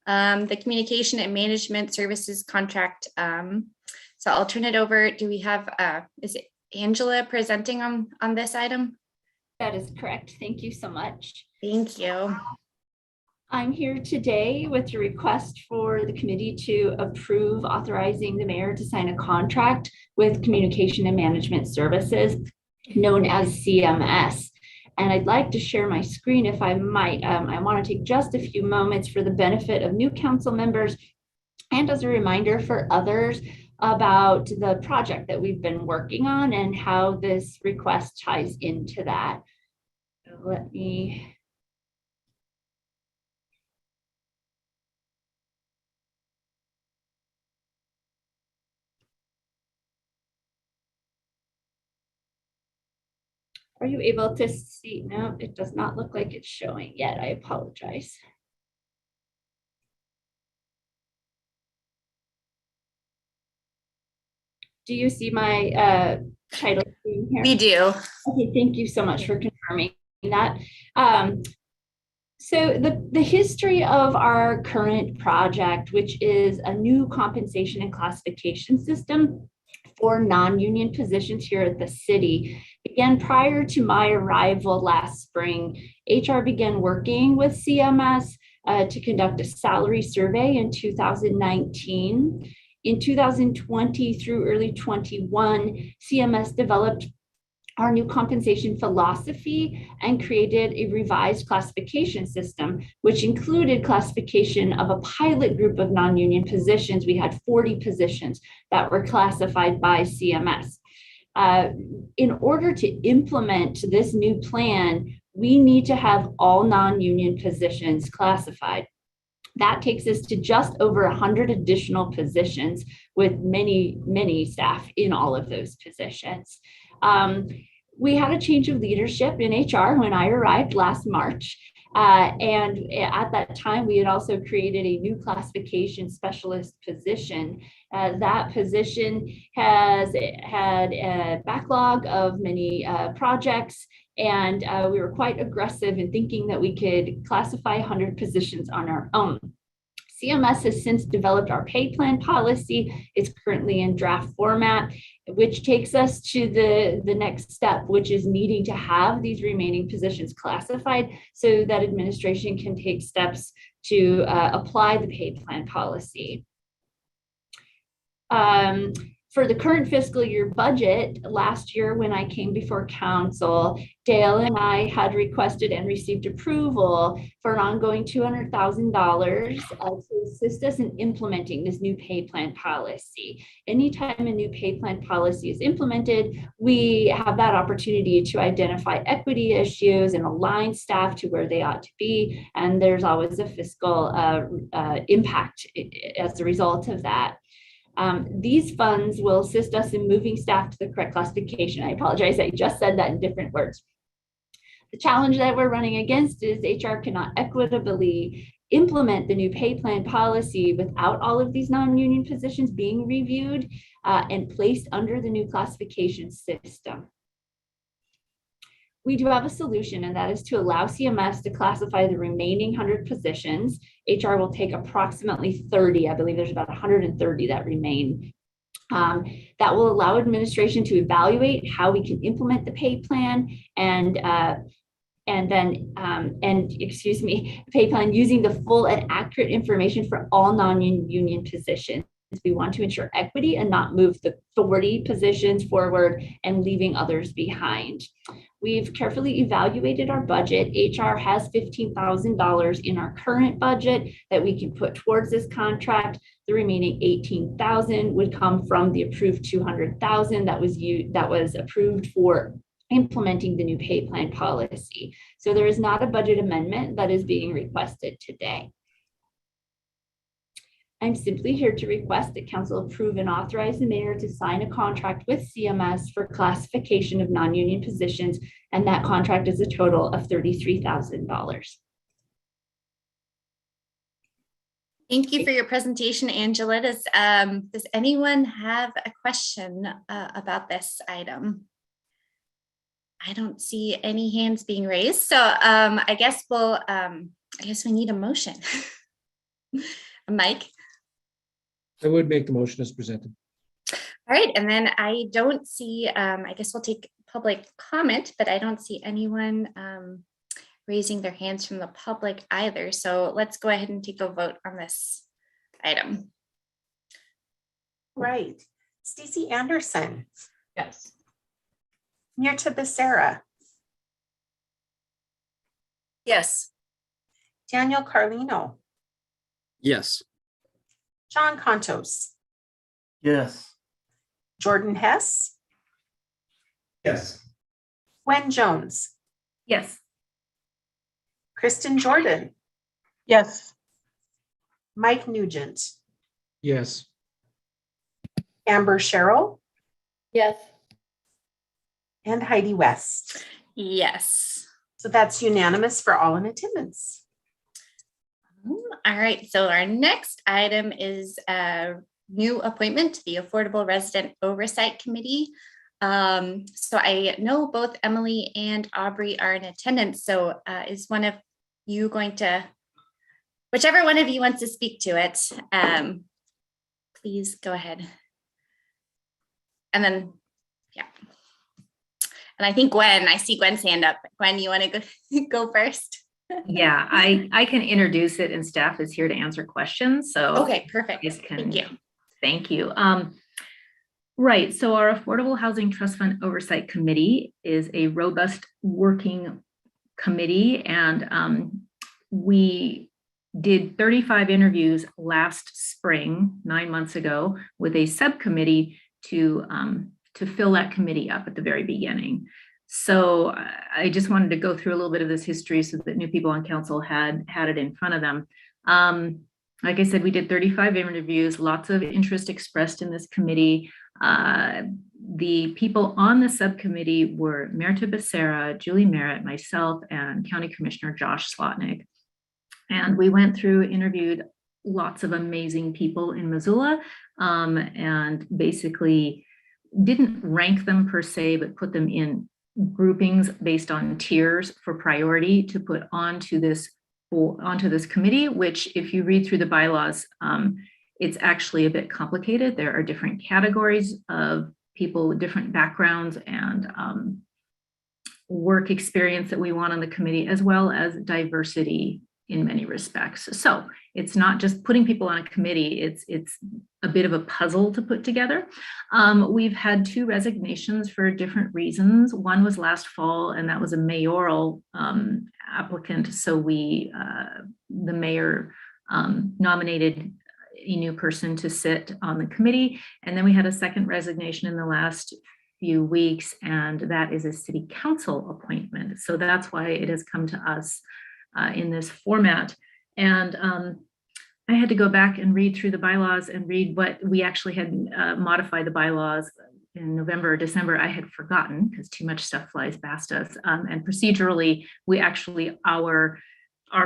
the communication and management services contract. So I'll turn it over. Do we have, is it Angela presenting on this item? That is correct. Thank you so much. Thank you. I'm here today with a request for the committee to approve authorizing the mayor to sign a contract with Communication and Management Services, known as CMS. And I'd like to share my screen if I might. I want to take just a few moments for the benefit of new council members and as a reminder for others about the project that we've been working on and how this request ties into that. Let me. Are you able to see? No, it does not look like it's showing yet. I apologize. Do you see my title screen here? We do. Okay, thank you so much for confirming that. So the history of our current project, which is a new compensation and classification system for non-union positions here at the city, began prior to my arrival last spring. HR began working with CMS to conduct a salary survey in 2019. In 2020 through early 21, CMS developed our new compensation philosophy and created a revised classification system, which included classification of a pilot group of non-union positions. We had 40 positions that were classified by CMS. In order to implement this new plan, we need to have all non-union positions classified. That takes us to just over 100 additional positions with many, many staff in all of those positions. We had a change of leadership in HR when I arrived last March. And at that time, we had also created a new classification specialist position. That position has had a backlog of many projects, and we were quite aggressive in thinking that we could classify 100 positions on our own. CMS has since developed our pay plan policy. It's currently in draft format, which takes us to the next step, which is needing to have these remaining positions classified so that administration can take steps to apply the pay plan policy. For the current fiscal year budget, last year when I came before council, Dale and I had requested and received approval for an ongoing $200,000 to assist us in implementing this new pay plan policy. Anytime a new pay plan policy is implemented, we have that opportunity to identify equity issues and align staff to where they ought to be. And there's always a fiscal impact as a result of that. These funds will assist us in moving staff to the correct classification. I apologize, I just said that in different words. The challenge that we're running against is HR cannot equitably implement the new pay plan policy without all of these non-union positions being reviewed and placed under the new classification system. We do have a solution, and that is to allow CMS to classify the remaining 100 positions. HR will take approximately 30. I believe there's about 130 that remain. That will allow administration to evaluate how we can implement the pay plan pay plan using the full and accurate information for all non-union positions. We want to ensure equity and not move the 40 positions forward and leaving others behind. We've carefully evaluated our budget. HR has $15,000 in our current budget that we can put towards this contract. The remaining $18,000 would come from the approved $200,000 that was approved for implementing the new pay plan policy. So there is not a budget amendment that is being requested today. I'm simply here to request that council approve and authorize the mayor to sign a contract with CMS for classification of non-union positions, and that contract is a total of $33,000. Thank you for your presentation, Angela. Does anyone have a question about this item? I don't see any hands being raised, so I guess we need a motion. Mike? I would make the motion as presented. All right, and then I don't see, I guess we'll take public comment, but I don't see anyone raising their hands from the public either. So let's go ahead and take a vote on this item. Right. Stacey Anderson. Yes. Mirta Becerra. Yes. Daniel Carlino. Yes. John Contos. Yes. Jordan Hess. Yes. Gwen Jones. Yes. Kristen Jordan. Yes. Mike Nugent. Yes. Amber Sherrill. Yes. And Heidi West. Yes. So that's unanimous for all in attendance. All right, so our next item is a new appointment to the Affordable Resident Oversight Committee. So I know both Emily and Aubrey are in attendance. So is one of you going to, whichever one of you wants to speak to it, please go ahead. And then, yeah. And I think Gwen, I see Gwen's hand up. Gwen, you want to go first? Yeah, I can introduce it and staff is here to answer questions. So okay, perfect. Thank you. Thank you. Right. So our Affordable Housing Trust Fund Oversight Committee is a robust working committee, and we did 35 interviews last spring, 9 months ago, with a subcommittee to fill that committee up at the very beginning. So I just wanted to go through a little bit of this history so that new people on council had it in front of them. Like I said, we did 35 interviews, lots of interest expressed in this committee. The people on the subcommittee were Mirta Becerra, Julie Merritt, myself, and County Commissioner Josh Slotnick. And we went through, interviewed lots of amazing people in Missoula, and basically didn't rank them per se, but put them in groupings based on tiers for priority to put onto this committee, which if you read through the bylaws, it's actually a bit complicated. There are different categories of people with different backgrounds and work experience that we want on the committee, as well as diversity in many respects. So it's not just putting people on a committee, it's a bit of a puzzle to put together. We've had 2 resignations for different reasons. One was last fall, and that was a mayoral applicant. So the mayor nominated a new person to sit on the committee. And then we had a second resignation in the last few weeks, and that is a city council appointment. So that's why it has come to us in this format. And I had to go back and read through the bylaws and read what we actually had modified the bylaws in November or December. I had forgotten because too much stuff flies past us. And procedurally, we actually are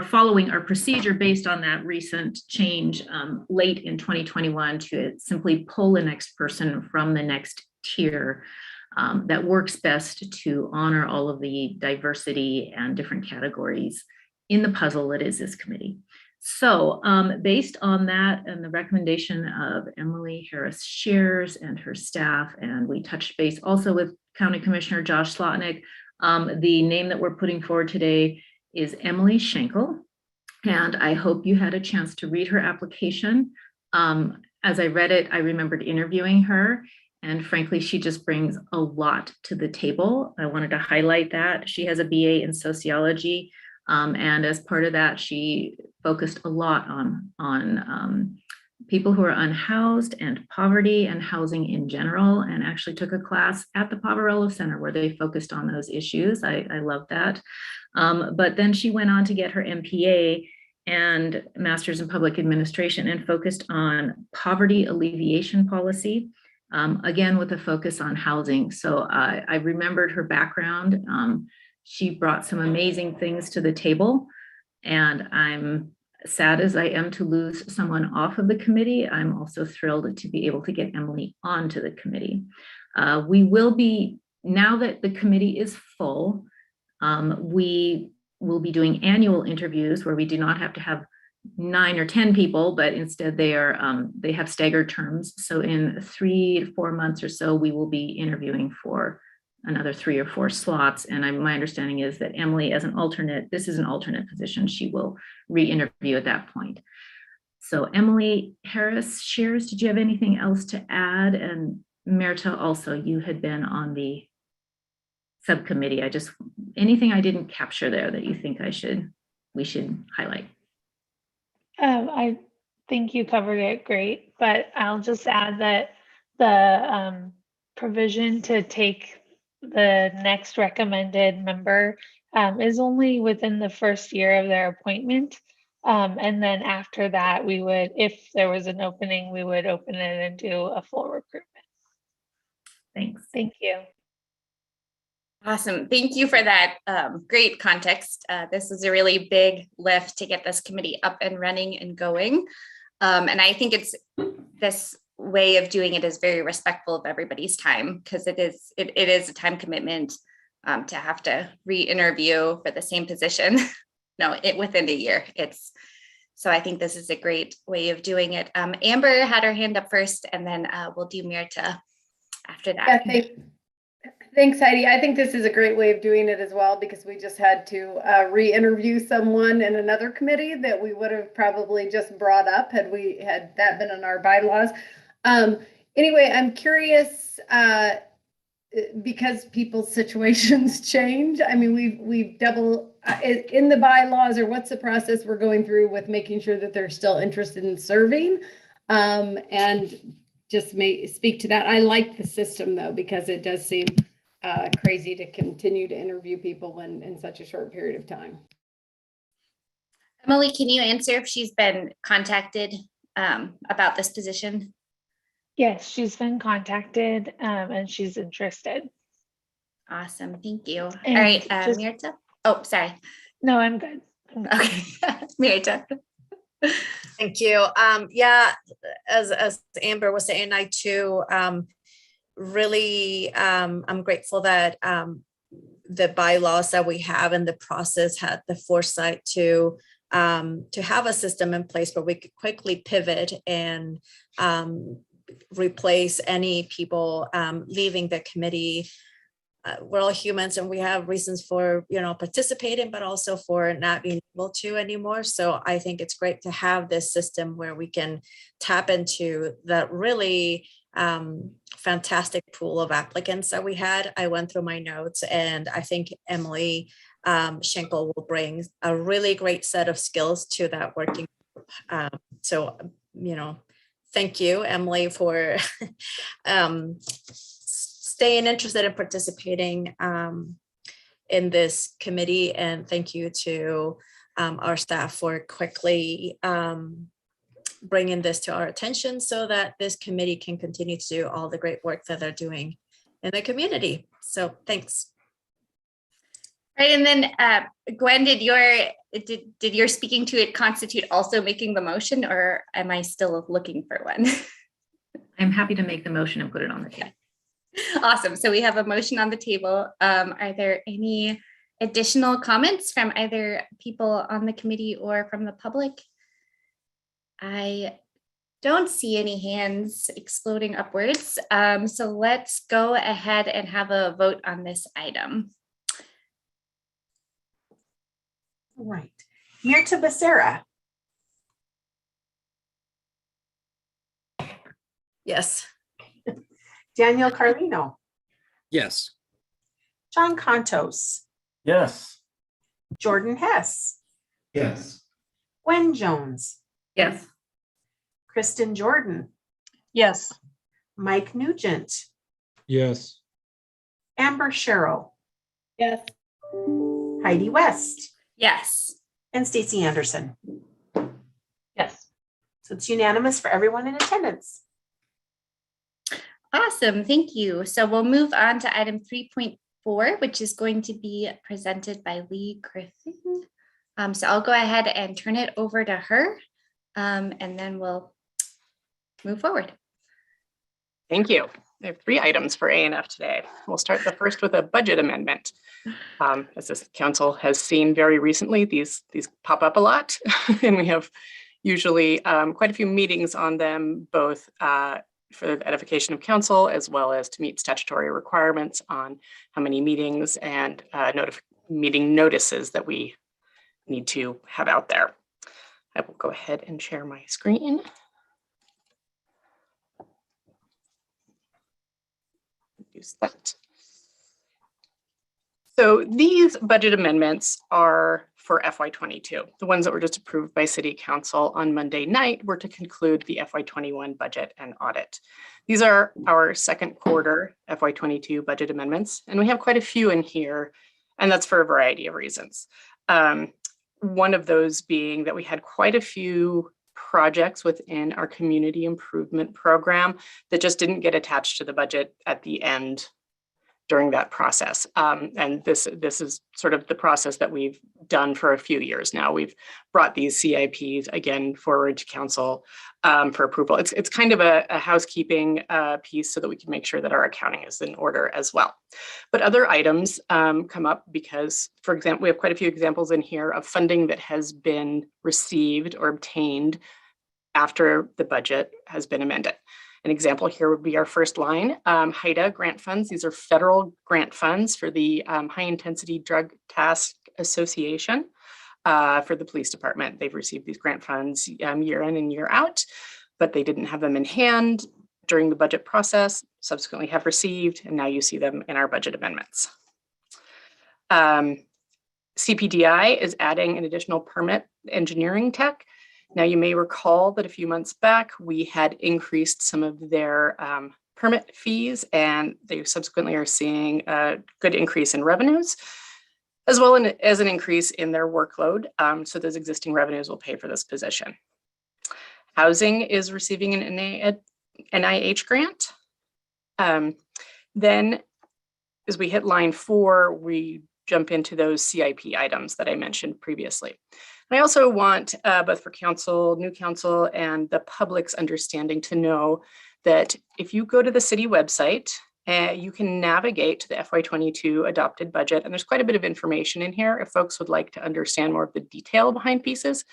following our procedure based on that recent change late in 2021 to simply pull the next person from the next tier that works best to honor all of the diversity and different categories in the puzzle that is this committee. So based on that and the recommendation of Emily Harris Shears and her staff, and we touched base also with County Commissioner Josh Slotnick, the name that we're putting forward today is Emily Schenkel. And I hope you had a chance to read her application. As I read it, I remembered interviewing her. And frankly, she just brings a lot to the table. I wanted to highlight that. She has a BA in sociology. And as part of that, she focused a lot on people who are unhoused and poverty and housing in general, and actually took a class at the Poverello Center where they focused on those issues. I love that. But then she went on to get her MPA and Master's in Public Administration and focused on poverty alleviation policy, again, with a focus on housing. So I remembered her background. She brought some amazing things to the table, and I'm sad as I am to lose someone off of the committee. I'm also thrilled to be able to get Emily onto the committee. We will be, now that the committee is full, we will be doing annual interviews where we do not have to have 9 or 10 people, but instead they have staggered terms. So in 3 to 4 months or so, we will be interviewing for another 3 or 4 slots. And my understanding is that Emily, as an alternate, this is an alternate position, she will re-interview at that point. So Emily Harris Shears, did you have anything else to add? And Merta, also, you had been on the subcommittee. Anything I didn't capture there that you think we should highlight? I think you covered it great, but I'll just add that the provision to take the next recommended member is only within the first year of their appointment. And then after that, we would, if there was an opening, we would open it and do a full recruitment. Thanks. Thank you. Awesome. Thank you for that great context. This is a really big lift to get this committee up and running and going. And I think this way of doing it is very respectful of everybody's time, because it is a time commitment to have to re-interview for the same position. Within a year. So I think this is a great way of doing it. Amber had her hand up first, and then we'll do Mirta after that. Yeah, thanks, Heidi. I think this is a great way of doing it as well, because we just had to re-interview someone in another committee that we would have probably just brought up had that been in our bylaws. Anyway, I'm curious, because people's situations change. I mean, we've double in the bylaws, or what's the process we're going through with making sure that they're still interested in serving, and just may speak to that. I like the system though, because it does seem crazy to continue to interview people in such a short period of time. Emily, can you answer if she's been contacted about this position? Yes, she's been contacted and she's interested. Awesome, thank you. And all right, just, Mirta. Oh, sorry. No, I'm good. Okay, Mirta. Thank you. Yeah, as Amber was saying, I too really I'm grateful that the bylaws that we have and the process had the foresight to have a system in place where we could quickly pivot and replace any people leaving the committee we're all humans and we have reasons for, participating, but also for not being able to anymore. So I think it's great to have this system where we can tap into that really fantastic pool of applicants that we had. I went through my notes, and I think Emily Schenkel will bring a really great set of skills to that working group. So, thank you, Emily, for staying interested in participating in this committee. And thank you to our staff for quickly bringing this to our attention so that this committee can continue to do all the great work that they're doing in the community. So thanks. Right, and then Gwen, did your speaking to it constitute also making the motion, or am I still looking for one? I'm happy to make the motion and put it on the table. Awesome. So we have a motion on the table. Are there any additional comments from either people on the committee or from the public? I don't see any hands exploding upwards. So let's go ahead and have a vote on this item. All right. Mirta Becerra. Yes. Daniel Carlino. Yes. John Contos. Yes. Jordan Hess. Yes. Gwen Jones. Yes. Kristen Jordan. Yes. Mike Nugent. Yes. Amber Sherrill. Yes. Heidi West. Yes. And Stacy Anderson. Yes. So it's unanimous for everyone in attendance. Awesome, thank you. So we'll move on to item 3.4, which is going to be presented by Lee Griffin. So I'll go ahead and turn it over to her, and then we'll move forward. Thank you. I have 3 items for A&F today. We'll start the first with a budget amendment. As this council has seen very recently, these pop up a lot, and we have usually quite a few meetings on them, both for the edification of council, as well as to meet statutory requirements on how many meetings and meeting notices that we need to have out there. I will go ahead and share my screen. Use that. So these budget amendments are for FY22. The ones that were just approved by City Council on Monday night were to conclude the FY21 budget and audit. These are our second quarter FY22 budget amendments, and we have quite a few in here, and that's for a variety of reasons. One of those being that we had quite a few projects within our community improvement program that just didn't get attached to the budget at the end during that process. And this is sort of the process that we've done for a few years now. We've brought these CIPs again forward to council for approval. It's kind of a housekeeping piece so that we can make sure that our accounting is in order as well. But other items come up because, for example, we have quite a few examples in here of funding that has been received or obtained after the budget has been amended. An example here would be our first line, HIDA grant funds. These are federal grant funds for the High Intensity Drug Task Association for the police department. They've received these grant funds year in and year out, but they didn't have them in hand during the budget process, subsequently have received, and now you see them in our budget amendments. CPDI is adding an additional permit engineering tech. Now, you may recall that a few months back, we had increased some of their permit fees, and they subsequently are seeing a good increase in revenues, as well as an increase in their workload. So those existing revenues will pay for this position. Housing is receiving an NIH grant. Then, as we hit line 4, we jump into those CIP items that I mentioned previously. And I also want both for council, new council, and the public's understanding to know that if you go to the city website, you can navigate to the FY22 adopted budget, and there's quite a bit of information in here if folks would like to understand more of the detail behind pieces.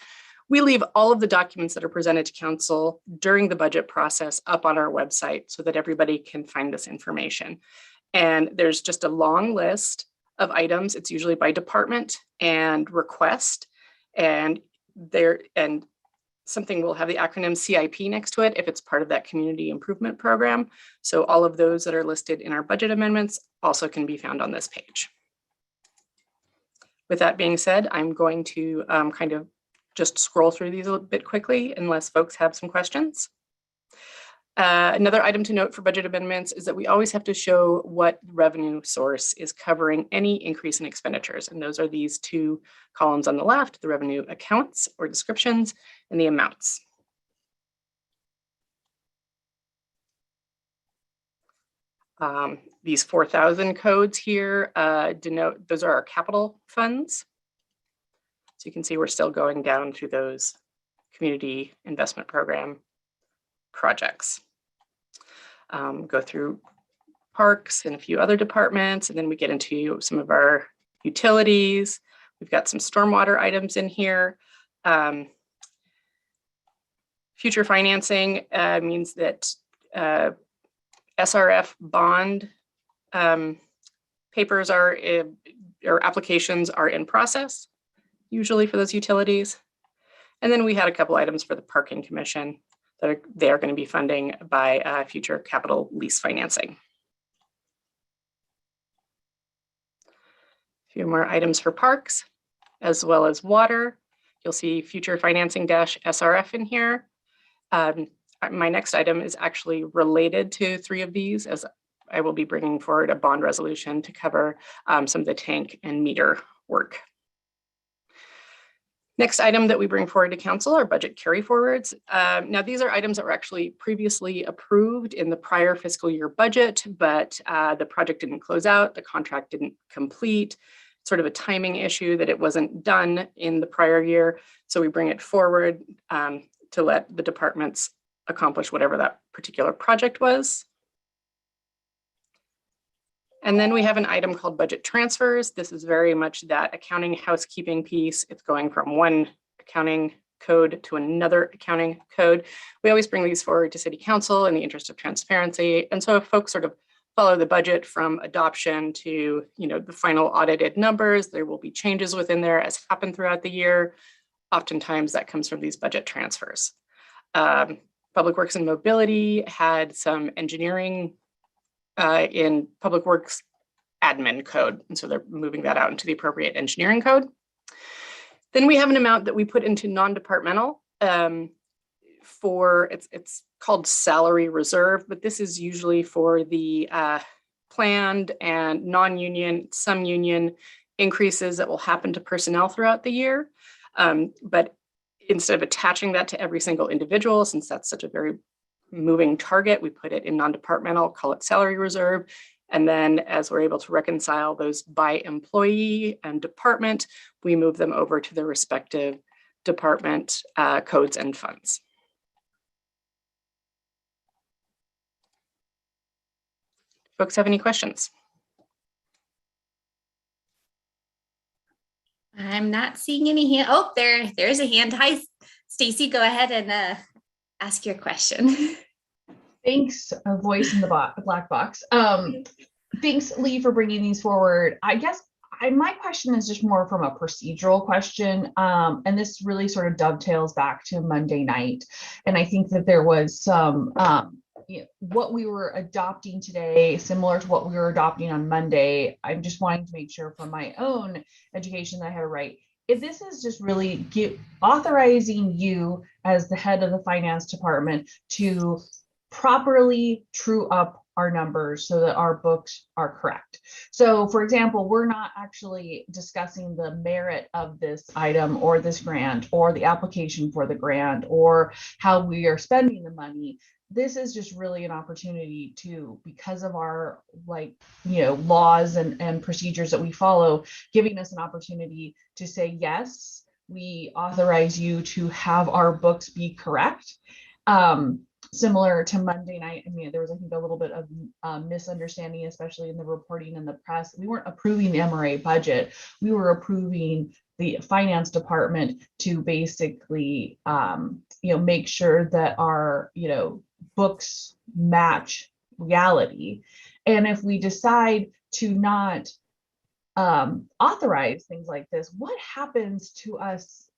We leave all of the documents that are presented to council during the budget process up on our website so that everybody can find this information. And there's just a long list of items. It's usually by department and request. And something will have the acronym CIP next to it if it's part of that community improvement program. So all of those that are listed in our budget amendments also can be found on this page. With that being said, I'm going to kind of just scroll through these a bit quickly unless folks have some questions. Another item to note for budget amendments is that we always have to show what revenue source is covering any increase in expenditures. And those are these two columns on the left, the revenue accounts or descriptions and the amounts. These 4,000 codes here denote, those are our capital funds. So you can see we're still going down through those community investment program projects. Go through parks and a few other departments, and then we get into some of our utilities. We've got some stormwater items in here. Future financing means that SRF bond papers or applications are in process, usually for those utilities. And then we had a couple items for the parking commission that they are going to be funding by future capital lease financing. A few more items for parks, as well as water. You'll see future financing SRF in here. My next item is actually related to 3 of these, as I will be bringing forward a bond resolution to cover some of the tank and meter work. Next item that we bring forward to council are budget carry forwards. Now these are items that were actually previously approved in the prior fiscal year budget, but the project didn't close out, the contract didn't complete, sort of a timing issue that it wasn't done in the prior year. So we bring it forward to let the departments accomplish whatever that particular project was. And then we have an item called budget transfers. This is very much that accounting housekeeping piece. It's going from one accounting code to another accounting code. We always bring these forward to City Council in the interest of transparency. And so if folks sort of follow the budget from adoption to, the final audited numbers, there will be changes within there as happen throughout the year. Oftentimes that comes from these budget transfers. Public Works and Mobility had some engineering in Public Works admin code. And so they're moving that out into the appropriate engineering code. Then we have an amount that we put into non-departmental for, it's called salary reserve, but this is usually for the planned and non-union, some union increases that will happen to personnel throughout the year. But instead of attaching that to every single individual, since that's such a very moving target, we put it in non-departmental, call it salary reserve. And then as we're able to reconcile those by employee and department, we move them over to the respective department codes and funds. Folks have any questions? I'm not seeing any hand. Oh, there's a hand. Hi, Stacy, go ahead and ask your question. Thanks, a voice in the black box. Thanks, Lee, for bringing these forward. I guess my question is just more from a procedural question, and this really sort of dovetails back to Monday night. And I think that there was some, what we were adopting today, similar to what we were adopting on Monday. I'm just wanting to make sure from my own education that I have it right. If this is just really authorizing you as the head of the finance department to properly true up our numbers so that our books are correct. So for example, we're not actually discussing the merit of this item or this grant or the application for the grant or how we are spending the money. This is just really an opportunity to, because of our laws and procedures that we follow, giving us an opportunity to say, yes, we authorize you to have our books be correct. Similar to Monday night, there was, I think, a little bit of misunderstanding, especially in the reporting in the press. We weren't approving the MRA budget. We were approving the finance department to basically, make sure that our, books match reality. And if we decide to not authorize things like this, what happens to us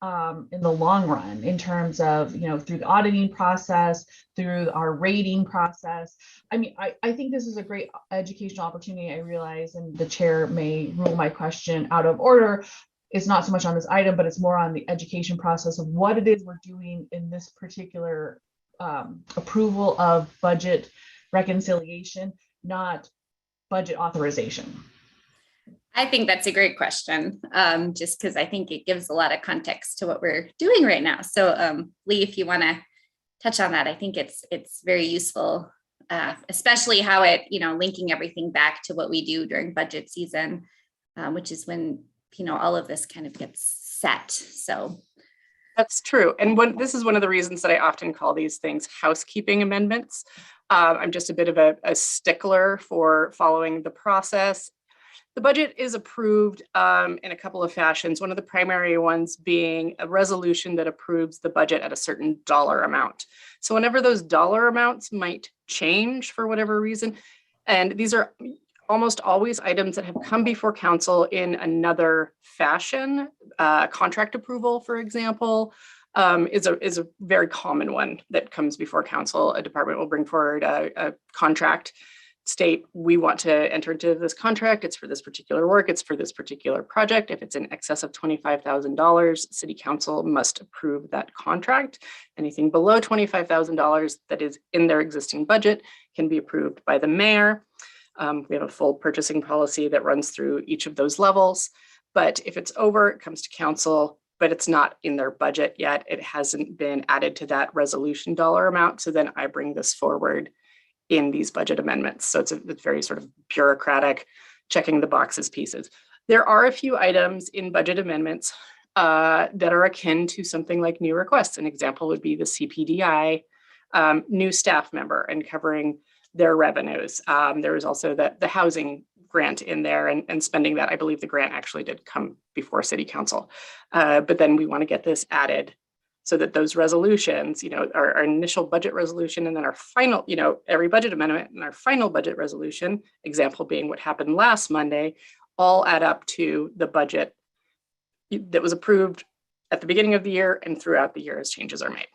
in the long run in terms of, through the auditing process, through our rating process? I mean, I think this is a great educational opportunity. I realize, and the chair may rule my question out of order. It's not so much on this item, but it's more on the education process of what it is we're doing in this particular approval of budget reconciliation, not budget authorization. I think that's a great question, just because I think it gives a lot of context to what we're doing right now. So Lee, if you want to touch on that, I think it's very useful, especially how it, linking everything back to what we do during budget season, which is when, all of this kind of gets set. So that's true. And this is one of the reasons that I often call these things housekeeping amendments. I'm just a bit of a stickler for following the process. The budget is approved in a couple of fashions. One of the primary ones being a resolution that approves the budget at a certain dollar amount. So whenever those dollar amounts might change for whatever reason, and these are almost always items that have come before council in another fashion. Contract approval, for example, is a very common one that comes before council. A department will bring forward a contract, state, we want to enter into this contract. It's for this particular work. It's for this particular project. If it's in excess of $25,000, city council must approve that contract. Anything below $25,000 that is in their existing budget can be approved by the mayor. We have a full purchasing policy that runs through each of those levels. But if it's over, it comes to council, but it's not in their budget yet. It hasn't been added to that resolution dollar amount. So then I bring this forward in these budget amendments. So it's very sort of bureaucratic, checking the boxes pieces. There are a few items in budget amendments that are akin to something like new requests. An example would be the CPDI new staff member and covering their revenues. There was also the housing grant in there and spending that. I believe the grant actually did come before city council. But then we want to get this added so that those resolutions, our initial budget resolution and then our final, every budget amendment and our final budget resolution, example being what happened last Monday, all add up to the budget that was approved at the beginning of the year and throughout the year as changes are made.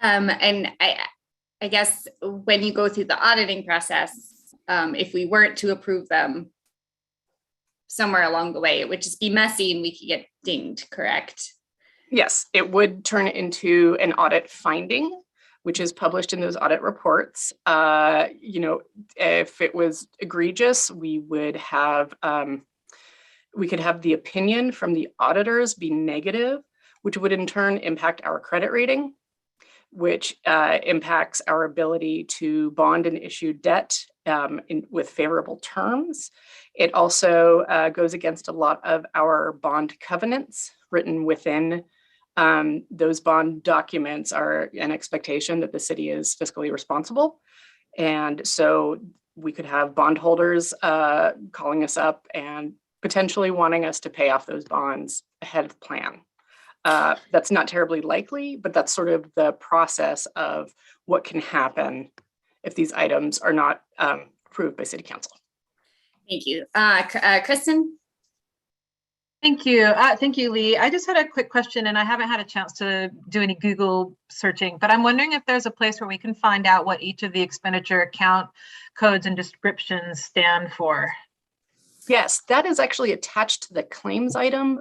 And I guess when you go through the auditing process, if we weren't to approve them somewhere along the way, it would just be messy and we could get dinged, correct? Yes, it would turn into an audit finding, which is published in those audit reports. If it was egregious, we would have, we could have the opinion from the auditors be negative, which would in turn impact our credit rating, which impacts our ability to bond and issue debt with favorable terms. It also goes against a lot of our bond covenants written within those bond documents are an expectation that the city is fiscally responsible. And so we could have bondholders calling us up and potentially wanting us to pay off those bonds ahead of plan. That's not terribly likely, but that's sort of the process of what can happen if these items are not approved by city council. Thank you. Kristen? Thank you. Thank you, Lee. I just had a quick question and I haven't had a chance to do any Google searching, but I'm wondering if there's a place where we can find out what each of the expenditure account codes and descriptions stand for. Yes, that is actually attached to the claims item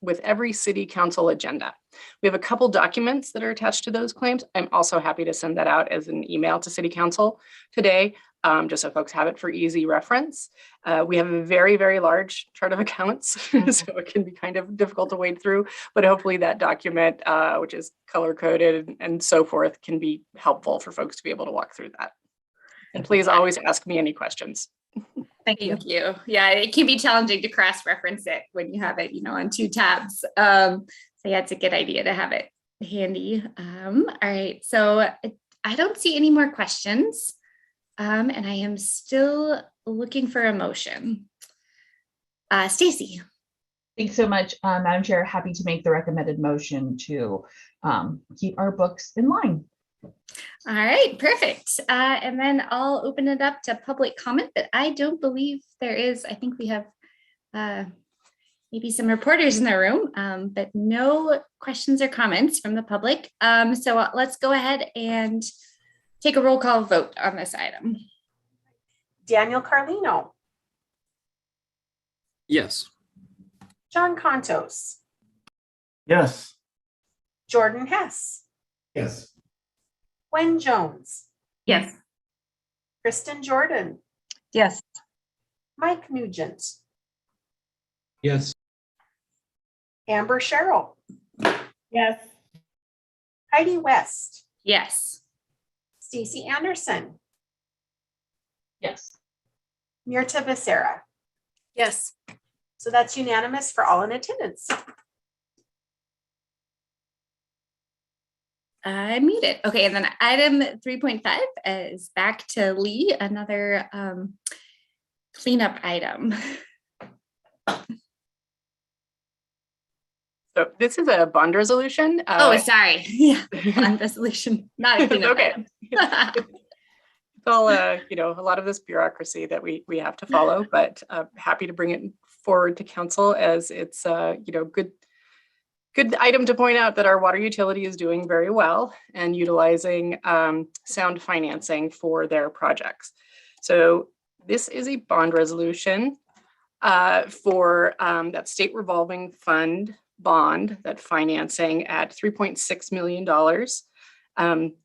with every city council agenda. We have a couple documents that are attached to those claims. I'm also happy to send that out as an email to city council today, just so folks have it for easy reference. We have a very, very large chart of accounts, so it can be kind of difficult to wade through, but hopefully that document, which is color coded and so forth, can be helpful for folks to be able to walk through that. And please always ask me any questions. Thank you. Yeah, it can be challenging to cross-reference it when you have it, on two tabs. So yeah, it's a good idea to have it handy. All right, so I don't see any more questions. And I am still looking for a motion. Stacy. Thanks so much, Madam Chair. Happy to make the recommended motion to keep our books in line. All right, perfect. And then I'll open it up to public comment, but I don't believe there is. I think we have maybe some reporters in the room, but no questions or comments from the public. So let's go ahead and take a roll call vote on this item. Daniel Carlino, Yes. John Contos, Yes. Jordan Hess, Yes. Gwen Jones, Yes. Kristen Jordan, Yes. Mike Nugent, Yes. Amber Sherrill, Yes. Heidi West, Yes. Stacy Anderson, Yes. Mirta Becerra. Yes. So that's unanimous for all in attendance. I muted. Okay, and then item 3.5 is back to Lee, another cleanup item. So this is a bond resolution. Oh, sorry. Yeah, bond resolution, not a It's cleanup okay. item. It's all, a lot of this bureaucracy that we have to follow, but happy to bring it forward to council as it's, good item to point out that our water utility is doing very well and utilizing sound financing for their projects. So this is a bond resolution for that state revolving fund bond, that financing at $3.6 million.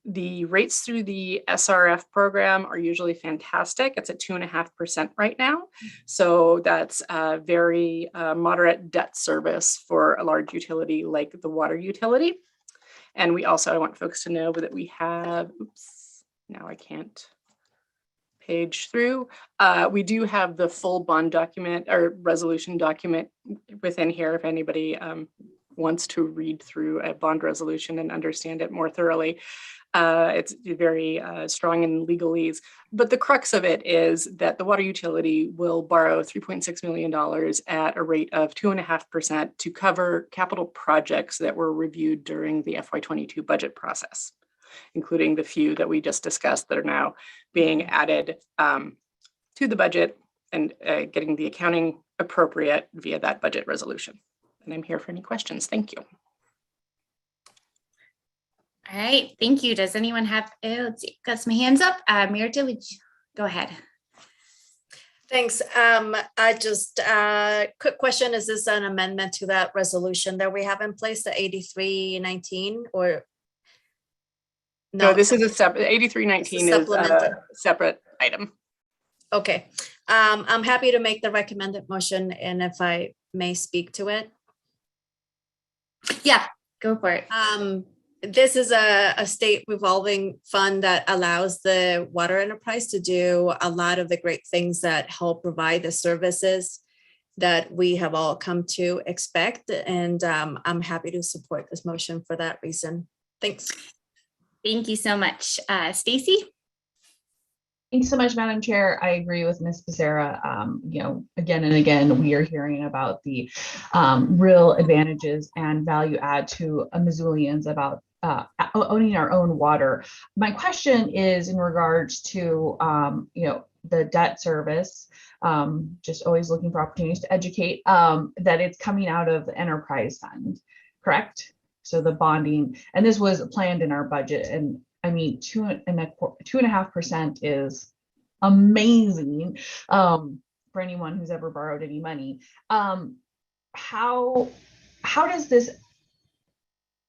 The rates through the SRF program are usually fantastic. It's at 2.5% right now. So that's a very moderate debt service for a large utility like the water utility. And we also, I want folks to know that we have, oops, now I can't page through. We do have the full bond document or resolution document within here if anybody wants to read through a bond resolution and understand it more thoroughly. It's very strong in legalese, but the crux of it is that the water utility will borrow $3.6 million at a rate of 2.5% to cover capital projects that were reviewed during the FY22 budget process, including the few that we just discussed that are now being added to the budget and getting the accounting appropriate via that budget resolution. And I'm here for any questions. Thank you. All right, thank you. Does anyone have, let's see, got some hands up. Mirta, would you go ahead? Thanks. I just, quick question. Is this an amendment to that resolution that we have in place, the 8319 or? No, this is a separate, 8319 is a separate item. Okay. I'm happy to make the recommended motion and if I may speak to it. Yeah, go for it. This is a state revolving fund that allows the water enterprise to do a lot of the great things that help provide the services that we have all come to expect. And I'm happy to support this motion for that reason. Thanks. Thank you so much. Stacy? Thanks so much, Madam Chair. I agree with Ms. Becerra. Again and again, we are hearing about the real advantages and value add to Missoulians about owning our own water. My question is in regards to, the debt service, just always looking for opportunities to educate, that it's coming out of the enterprise fund, correct? So the bonding, and this was planned in our budget, and I mean, 2.5% is amazing for anyone who's ever borrowed any money. How does this,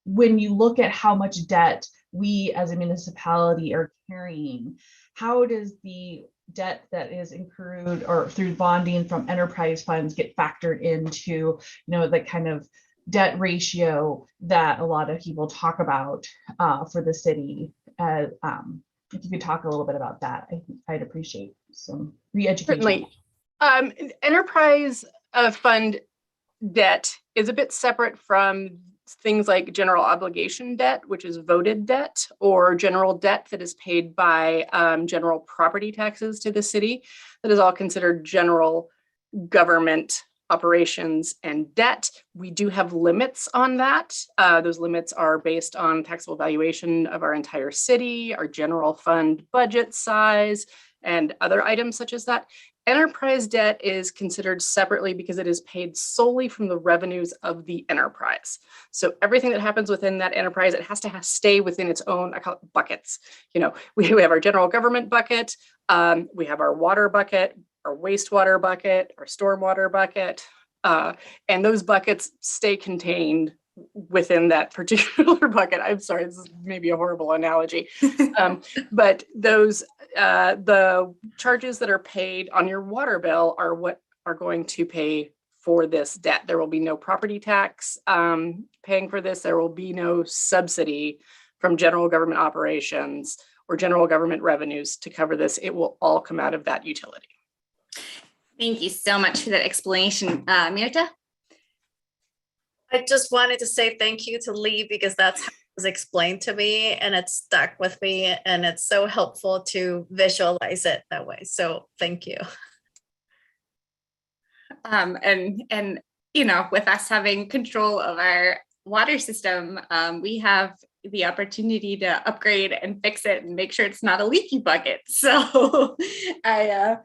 when you look at how much debt we as a municipality are carrying, how does the debt that is accrued or through bonding from enterprise funds get factored into, the kind of debt ratio that a lot of people talk about for the city? If you could talk a little bit about that, I'd appreciate some re-education. Certainly. Enterprise fund debt is a bit separate from things like general obligation debt, which is voted debt, or general debt that is paid by general property taxes to the city. That is all considered general government operations and debt. We do have limits on that. Those limits are based on taxable valuation of our entire city, our general fund budget size, and other items such as that. Enterprise debt is considered separately because it is paid solely from the revenues of the enterprise. So everything that happens within that enterprise, it has to stay within its own, I call it buckets. You know, we have our general government bucket, we have our water bucket, our wastewater bucket, our stormwater bucket, and those buckets stay contained within that particular bucket. I'm sorry, this is maybe a horrible analogy, but those the charges that are paid on your water bill are what are going to pay for this debt. There will be no property tax paying for this. There will be no subsidy from general government operations or general government revenues to cover this. It will all come out of that utility. Thank you so much for that explanation. Mirta? I just wanted to say thank you to Lee because that's how it was explained to me and it stuck with me and it's so helpful to visualize it that way. So thank you. And you know, with us having control of our water system, we have the opportunity to upgrade and fix it and make sure it's not a leaky bucket. So this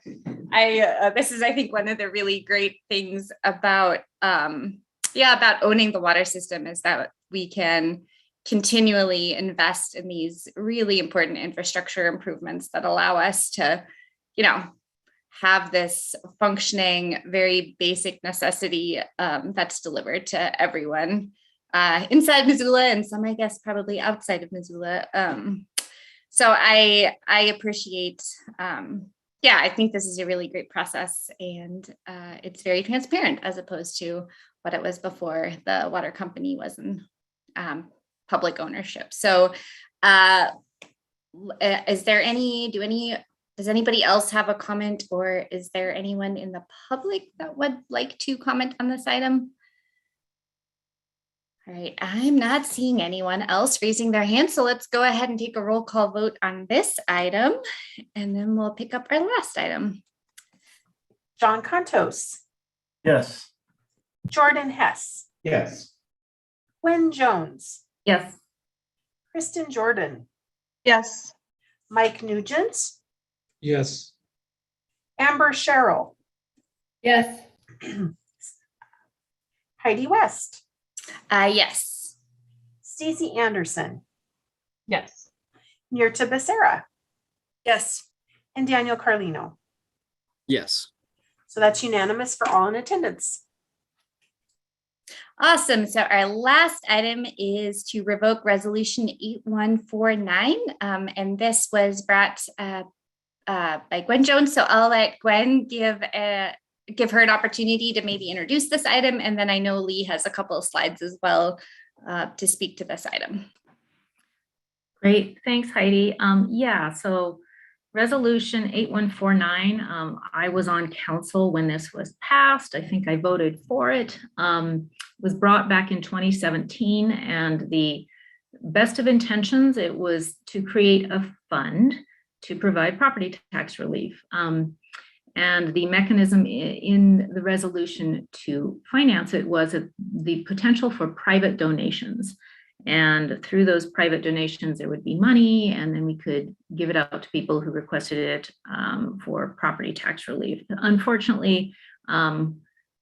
is, I think, one of the really great things about about owning the water system is that we can continually invest in these really important infrastructure improvements that allow us to, you know, have this functioning, very basic necessity that's delivered to everyone inside Missoula and some, I guess, probably outside of Missoula. So I appreciate, I think this is a really great process and it's very transparent as opposed to what it was before the water company was in public ownership. So is there does anybody else have a comment or is there anyone in the public that would like to comment on this item? All right, I'm not seeing anyone else raising their hand, so let's go ahead and take a roll call vote on this item, and then we'll pick up our last item. John Contos, Yes. Jordan Hess, Yes. Gwen Jones, Yes. Kristen Jordan, Yes. Mike Nugent, Yes. Amber Sherrill, Yes. Heidi West, Yes. Stacey Anderson, Yes. Mirta Becerra, Yes. and Daniel Carlino. Yes. So that's unanimous for all in attendance. Awesome. So our last item is to revoke Resolution 8149. And this was brought by Gwen Jones. So I'll let Gwen give her an opportunity to maybe introduce this item. And then I know Lee has a couple of slides as well to speak to this item. Great. Thanks, Heidi. So Resolution 8149, I was on council when this was passed. I think I voted for it. Was brought back in 2017, and the best of intentions, it was to create a fund to provide property tax relief. And the mechanism in the resolution to finance it was the potential for private donations. And through those private donations, there would be money, and then we could give it out to people who requested it for property tax relief. Unfortunately,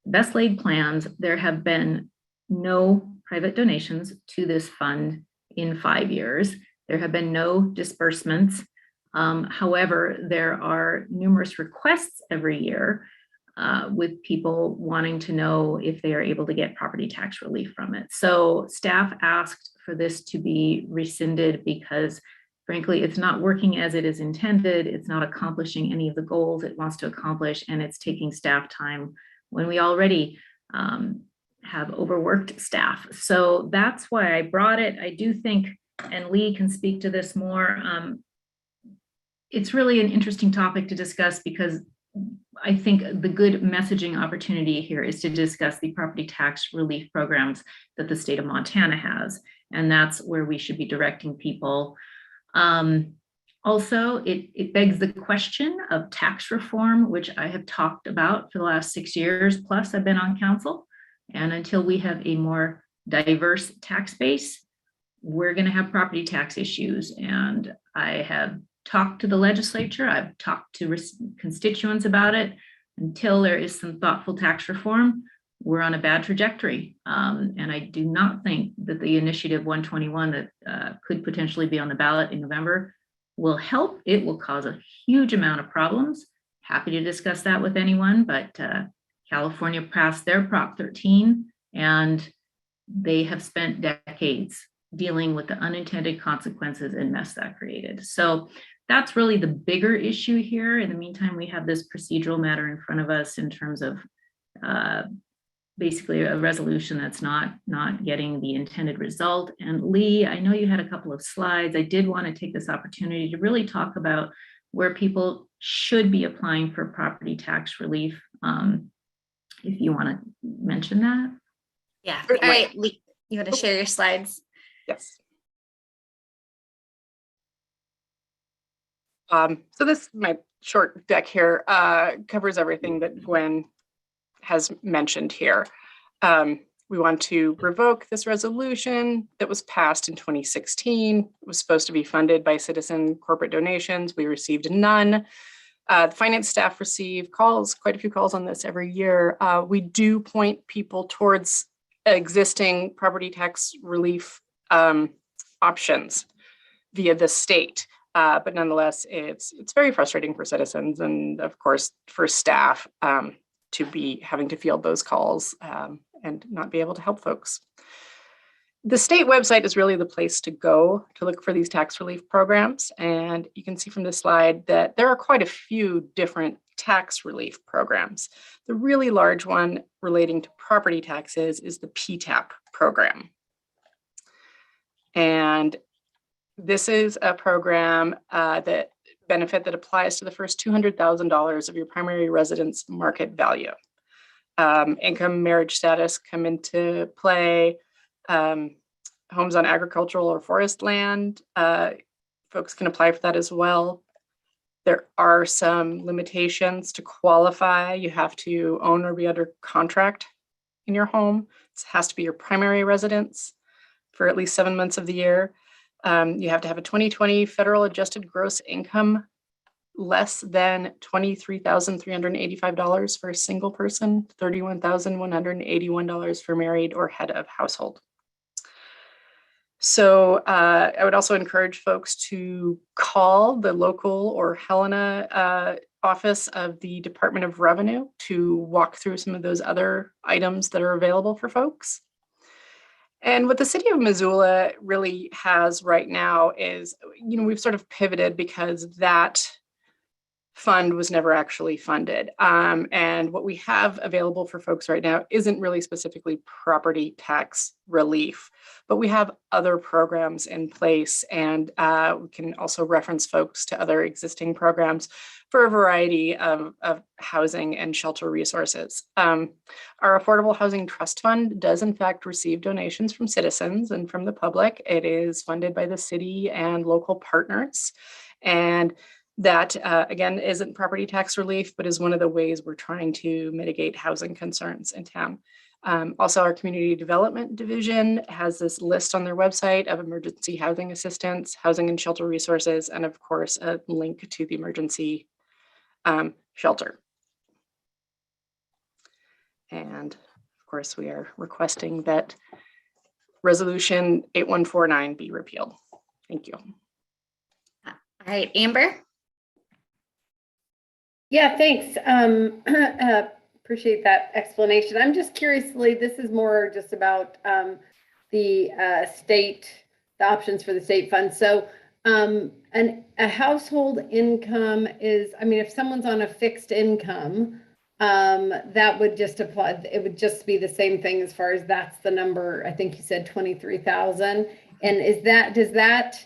best laid plans, there have been no private donations to this fund in 5 years. There have been no disbursements. However, there are numerous requests every year with people wanting to know if they are able to get property tax relief from it. So staff asked for this to be rescinded because frankly, it's not working as it is intended. It's not accomplishing any of the goals it wants to accomplish, and it's taking staff time when we already have overworked staff. So that's why I brought it. I do think, and Lee can speak to this more, it's really an interesting topic to discuss because I think the good messaging opportunity here is to discuss the property tax relief programs that the state of Montana has. And that's where we should be directing people. Also, it begs the question of tax reform, which I have talked about for the last 6 years, plus I've been on council. And until we have a more diverse tax base, we're going to have property tax issues. And I have talked to the legislature, I've talked to constituents about it. Until there is some thoughtful tax reform, we're on a bad trajectory. And I do not think that the initiative 121 that could potentially be on the ballot in November will help. It will cause a huge amount of problems. Happy to discuss that with anyone, but California passed their Prop 13 and they have spent decades dealing with the unintended consequences and mess that created. So that's really the bigger issue here. In the meantime, we have this procedural matter in front of us in terms of basically a resolution that's not getting the intended result. And Lee, I know you had a couple of slides. I did want to take this opportunity to really talk about where people should be applying for property tax relief. If you want to mention that. Yeah. All right, Lee, you want to share your slides? Yes. So this, my short deck here, covers everything that Gwen has mentioned here. We want to revoke this resolution that was passed in 2016. It was supposed to be funded by citizen corporate donations. We received none. The finance staff receive calls, quite a few calls on this every year. We do point people towards existing property tax relief options via the state. But nonetheless, it's very frustrating for citizens and of course for staff to be having to field those calls and not be able to help folks. The state website is really the place to go to look for these tax relief programs. And you can see from this slide that there are quite a few different tax relief programs. The really large one relating to property taxes is the Ptap program. And this is a program that applies to the first $200,000 of your primary residence market value. Income, marriage status come into play. Homes on agricultural or forest land, folks can apply for that as well. There are some limitations to qualify. You have to own or be under contract in your home. This has to be your primary residence for at least 7 months of the year. You have to have a 2020 federal adjusted gross income less than $23,385 for a single person, $31,181 for married or head of household. So I would also encourage folks to call the local or Helena office of the Department of Revenue to walk through some of those other items that are available for folks. And what the city of Missoula really has right now is, we've sort of pivoted because that fund was never actually funded. And what we have available for folks right now isn't really specifically property tax relief, but we have other programs in place, and we can also reference folks to other existing programs for a variety of housing and shelter resources. Our Affordable Housing Trust Fund does in fact receive donations from citizens and from the public. It is funded by the city and local partners. And that, again, isn't property tax relief, but is one of the ways we're trying to mitigate housing concerns in town. Also, our community development division has this list on their website of emergency housing assistance, housing and shelter resources, and of course, a link to the emergency shelter. And of course, we are requesting that Resolution 8149 be repealed. Thank you. All right, Amber. Yeah, thanks. Appreciate that explanation. I'm just curious, Lee, this is more just about the options for the state fund. So a household income is, if someone's on a fixed income, that would just apply. It would just be the same thing as far as that's the number. I think you said 23,000. And does that,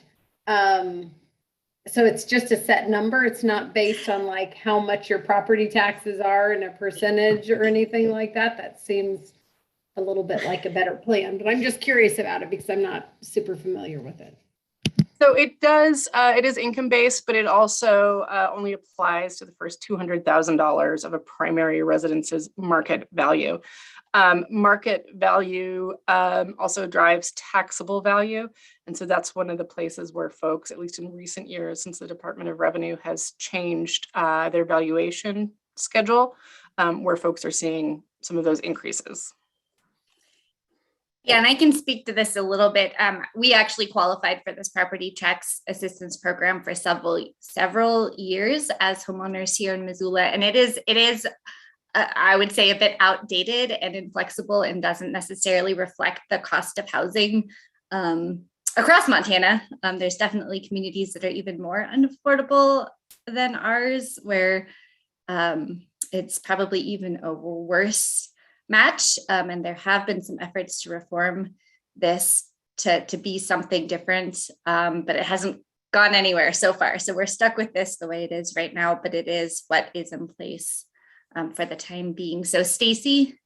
so it's just a set number. It's not based on like how much your property taxes are and a percentage or anything like that. That seems a little bit like a better plan, but I'm just curious about it because I'm not super familiar with it. So it does, it is income-based, but it also only applies to the first $200,000 of a primary residence's market value. Market value also drives taxable value. And so that's one of the places where folks, at least in recent years, since the Department of Revenue has changed their valuation schedule, where folks are seeing some of those increases. Yeah, and I can speak to this a little bit. We actually qualified for this property tax assistance program for several years as homeowners here in Missoula, and it is I would say a bit outdated and inflexible and doesn't necessarily reflect the cost of housing across Montana. There's definitely communities that are even more unaffordable than ours, where it's probably even a worse match. And there have been some efforts to reform this to be something different, but it hasn't gone anywhere so far. So we're stuck with this the way it is right now, but it is what is in place for the time being. So Stacy.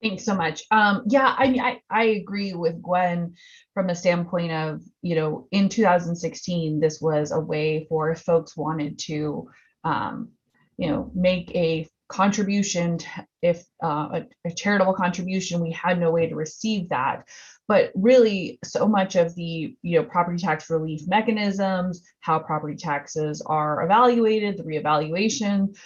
Thanks so much. Yeah, I agree with Gwen from the standpoint of, in 2016, this was a way for if folks wanted to, make a contribution, if a charitable contribution, we had no way to receive that. But really, so much of the property tax relief mechanisms, how property taxes are evaluated, the reevaluation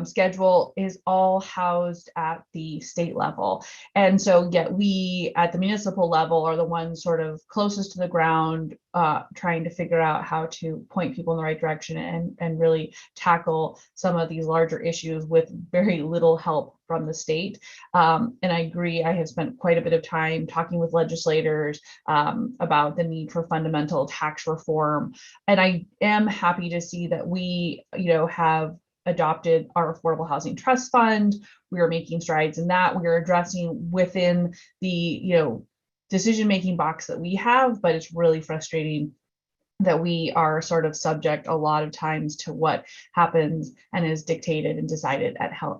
schedule is all housed at the state level. And so yet we at the municipal level are the ones sort of closest to the ground, trying to figure out how to point people in the right direction and really tackle some of these larger issues with very little help from the state. And I agree, I have spent quite a bit of time talking with legislators about the need for fundamental tax reform. And I am happy to see that we, have adopted our Affordable Housing Trust Fund. We are making strides in that. We are addressing within the, decision-making box that we have, but it's really frustrating that we are sort of subject a lot of times to what happens and is dictated and decided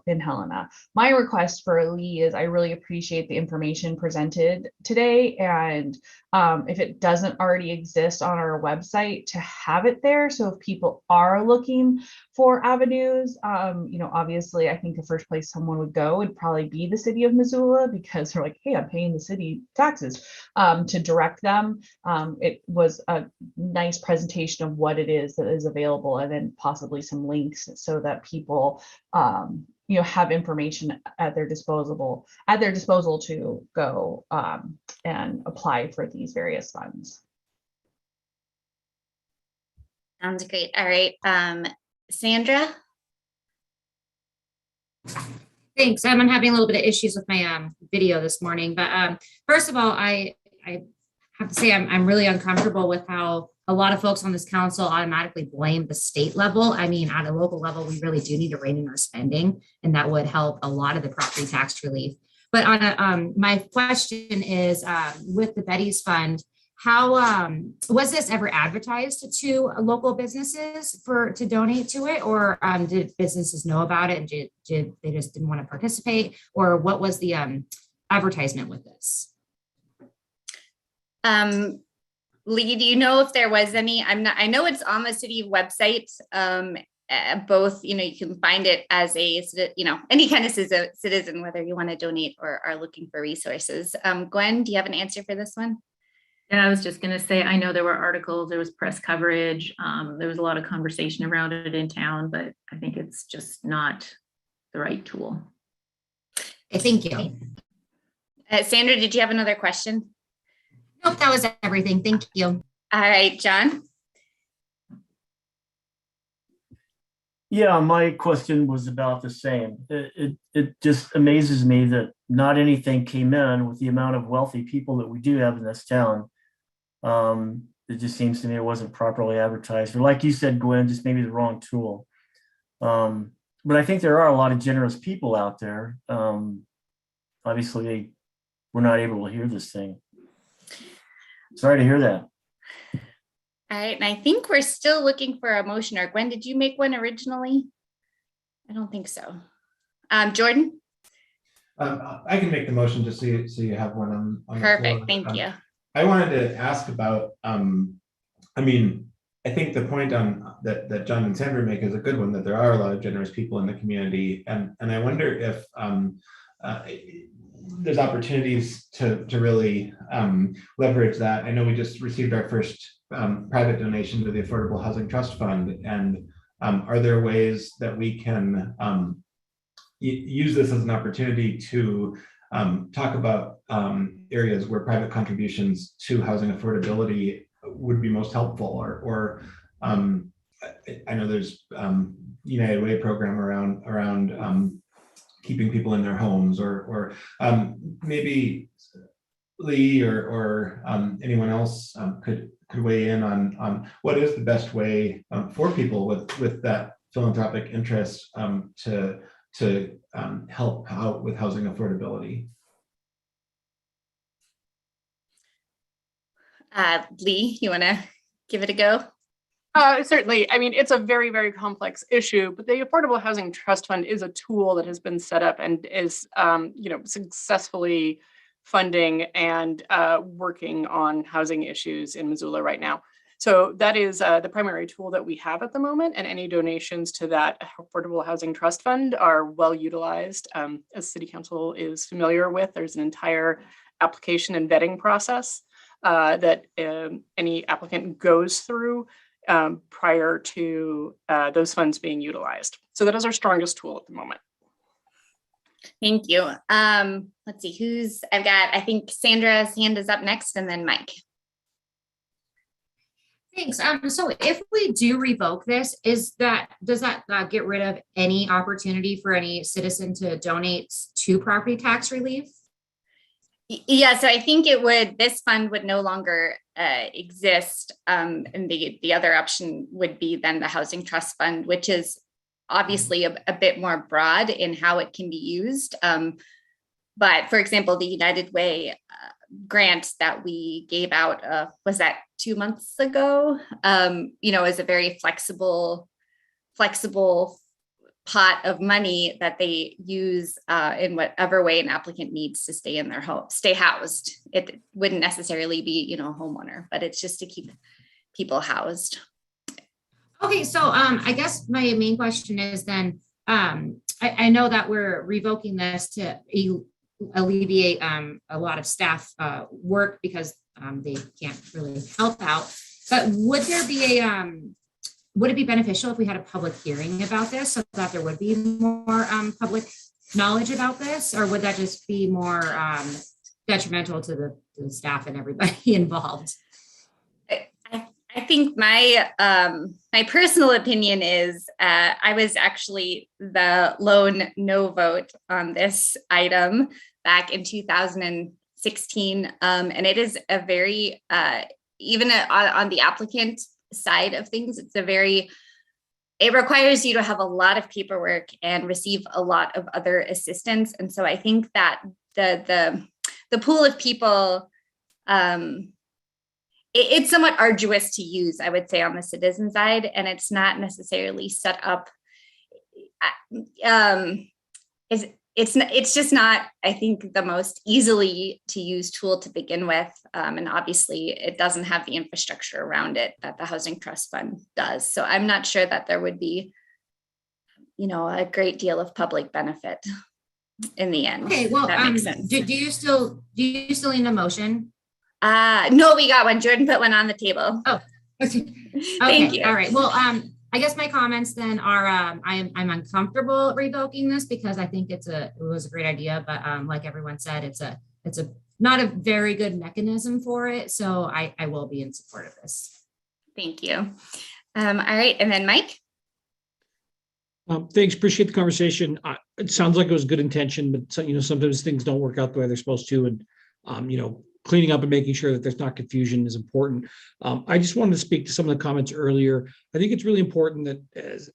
in Helena. My request for Lee is I really appreciate the information presented today, and if it doesn't already exist on our website, to have it there. So if people are looking for avenues, obviously I think the first place someone would go would probably be the city of Missoula, because they're like, hey, I'm paying the city taxes, to direct them. It was a nice presentation of what it is that is available, and then possibly some links so that people have information at their disposal to go and apply for these various funds. Sounds great. All right, Sandra. Thanks. I'm having a little bit of issues with my video this morning, but first of all, I have to say I'm really uncomfortable with how a lot of folks on this council automatically blame the state level. I mean, at a local level, we really do need to rein in our spending, and that would help a lot of the property tax relief. But on a, my question is, with the Betty's Fund, how was this ever advertised to local businesses to donate to it, or did businesses know about it and did they just didn't want to participate, or what was the advertisement with this? Lee, do you know if there was any? I know it's on the city website. Both, you can find it as a, any kind of citizen, whether you want to donate or are looking for resources. Gwen, do you have an answer for this one? Yeah, I was just going to say, I know there were articles, there was press coverage, there was a lot of conversation around it in town, but I think it's just not the right tool. Okay, thank you. Sandra, did you have another question? Nope, that was everything. Thank you. All right, John. Yeah, my question was about the same. It just amazes me that not anything came in with the amount of wealthy people that we do have in this town. It just seems to me it wasn't properly advertised, or like you said, Gwen, just maybe the wrong tool. But I think there are a lot of generous people out there. Obviously, we're not able to hear this thing. Sorry to hear that. All right, and I think we're still looking for a motion. Or Gwen, did you make one originally? I don't think so. Jordan? I can make the motion just so you have one on Perfect, the floor. thank you. I wanted to ask about, I mean, I think the point on that John and Sandra make is a good one, that there are a lot of generous people in the community. And I wonder if there's opportunities to really leverage that. I know we just received our first private donation to the Affordable Housing Trust Fund. And are there ways that we can use this as an opportunity to talk about areas where private contributions to housing affordability would be most helpful, or I know there's United Way program around keeping people in their homes, or maybe Lee or anyone else could weigh in on what is the best way for people with that philanthropic interest to help out with housing affordability. Lee, you want to give it a go? Certainly. I mean, it's a very, very complex issue, but the Affordable Housing Trust Fund is a tool that has been set up and is, successfully funding and working on housing issues in Missoula right now. So that is the primary tool that we have at the moment, and any donations to that Affordable Housing Trust Fund are well utilized. As City Council is familiar with, there's an entire application and vetting process that any applicant goes through prior to those funds being utilized. So that is our strongest tool at the moment. Thank you. Let's see, I think Sandra's hand is up next, and then Mike. Thanks. So if we do revoke this, does that get rid of any opportunity for any citizen to donate to property tax relief? Yeah, so I think this fund would no longer exist. And the other option would be then the Housing Trust Fund, which is obviously a bit more broad in how it can be used. But for example, the United Way grant that we gave out, was that 2 months ago, is a very flexible pot of money that they use in whatever way an applicant needs to stay in their home, stay housed. It wouldn't necessarily be, a homeowner, but it's just to keep people housed. Okay, so I guess my main question is then, I know that we're revoking this to alleviate a lot of staff work because they can't really help out. But would it be beneficial if we had a public hearing about this so that there would be more public knowledge about this, or would that just be more detrimental to the staff and everybody involved? I think my personal opinion is I was actually the lone no vote on this item back in 2016. And it is a very, even on the applicant side of things, it requires you to have a lot of paperwork and receive a lot of other assistance. And so I think that the pool of people, it's somewhat arduous to use, I would say, on the citizen side, and it's not necessarily set up. It's just not, I think, the most easily to use tool to begin with. And obviously it doesn't have the infrastructure around it that the Housing Trust Fund does. So I'm not sure that there would be, a great deal of public benefit in the end. Okay, well, that makes sense. Do you still need a motion? No, we got one. Jordan put one on the table. Oh, okay. Thank you. All right. Well, I guess my comments then are I'm uncomfortable revoking this because I think it was a great idea, but like everyone said, it's a not a very good mechanism for it. So I will be in support of this. Thank you. All right, and then Mike. Thanks. Appreciate the conversation. It sounds like it was good intention, but sometimes things don't work out the way they're supposed to, and cleaning up and making sure that there's not confusion is important. I just wanted to speak to some of the comments earlier. I think it's really important that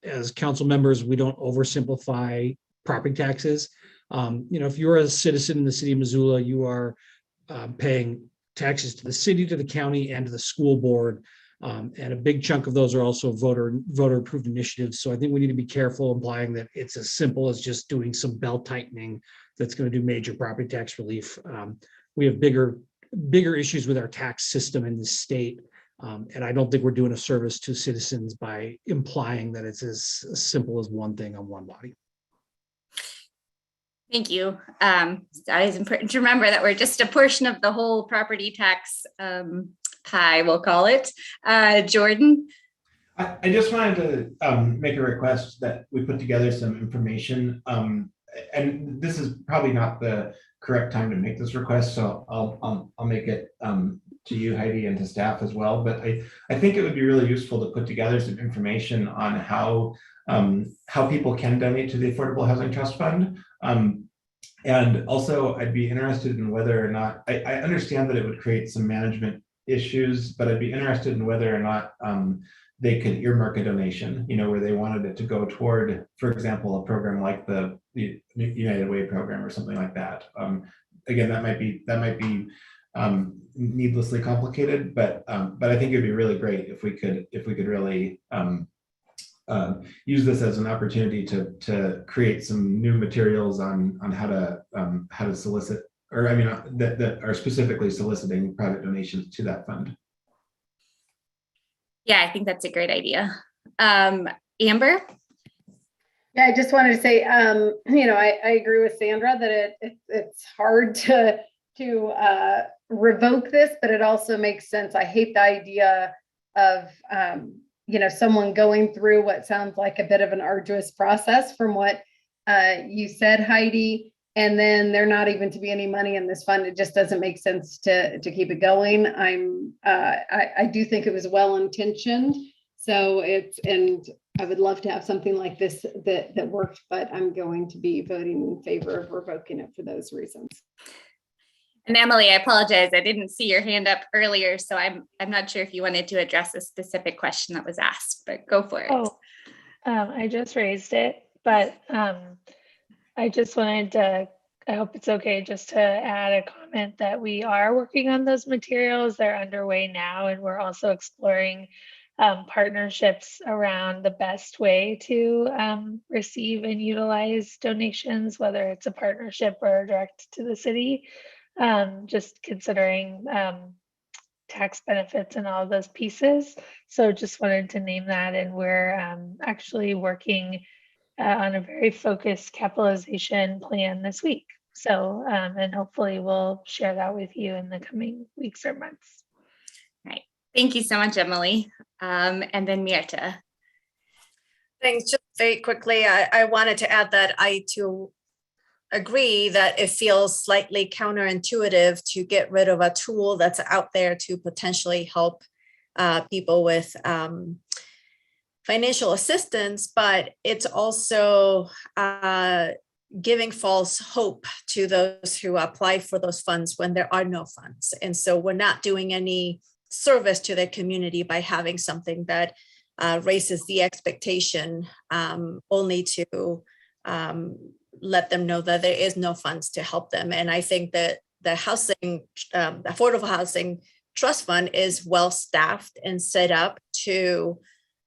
as council members, we don't oversimplify property taxes. If you're a citizen in the city of Missoula, you are paying taxes to the city, to the county, and to the school board. And a big chunk of those are also voter approved initiatives. So I think we need to be careful implying that it's as simple as just doing some belt tightening that's going to do major property tax relief. We have bigger bigger issues with our tax system in the state. And I don't think we're doing a service to citizens by implying that it's as simple as one thing on one body. Thank you. It's always important to remember that we're just a portion of the whole property tax pie, we'll call it. Jordan? I just wanted to make a request that we put together some information. And this is probably not the correct time to make this request, so I'll make it to you, Heidi, and to staff as well. But I think it would be really useful to put together some information on how people can donate to the Affordable Housing Trust Fund. And also, I'd be interested in whether or not, I understand that it would create some management issues, but I'd be interested in whether or not they could earmark a donation, where they wanted it to go toward, for example, a program like the United Way program or something like that. Again, that might be needlessly complicated, but I think it'd be really great if we could really use this as an opportunity to create some new materials on how to solicit, or that are specifically soliciting private donations to that fund. Yeah, I think that's a great idea. Amber? Yeah, I just wanted to say, I agree with Sandra that it's hard to revoke this, but it also makes sense. I hate the idea of, someone going through what sounds like a bit of an arduous process from what you said, Heidi, and then there not even to be any money in this fund. It just doesn't make sense to keep it going. I do think it was well-intentioned. So and I would love to have something like this that worked, but I'm going to be voting in favor of revoking it for those reasons. And Emily, I apologize. I didn't see your hand up earlier, so I'm not sure if you wanted to address a specific question that was asked, but go for it. Oh, I just raised it, but I just wanted to, I hope it's okay just to add a comment that we are working on those materials. They're underway now, and we're also exploring partnerships around the best way to receive and utilize donations, whether it's a partnership or direct to the city. Just considering tax benefits and all of those pieces. So just wanted to name that, and we're actually working on a very focused capitalization plan this week. So, and hopefully we'll share that with you in the coming weeks or months. Right. Thank you so much, Emily. And then Mirta. Thanks. Just very quickly, I wanted to add that I too agree that it feels slightly counterintuitive to get rid of a tool that's out there to potentially help people with financial assistance, but it's also giving false hope to those who apply for those funds when there are no funds. And so we're not doing any service to the community by having something that raises the expectation only to let them know that there is no funds to help them. And I think that the Affordable Housing Trust Fund is well staffed and set up to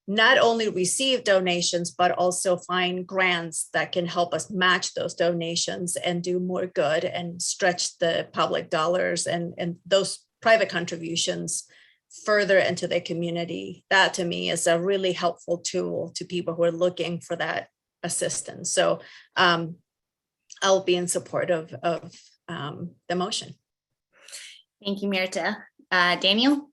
not only receive donations, but also find grants that can help us match those donations and do more good and stretch the public dollars and those private contributions further into the community. That to me is a really helpful tool to people who are looking for that assistance. So I'll be in support of the motion. Thank you, Mirta. Daniel?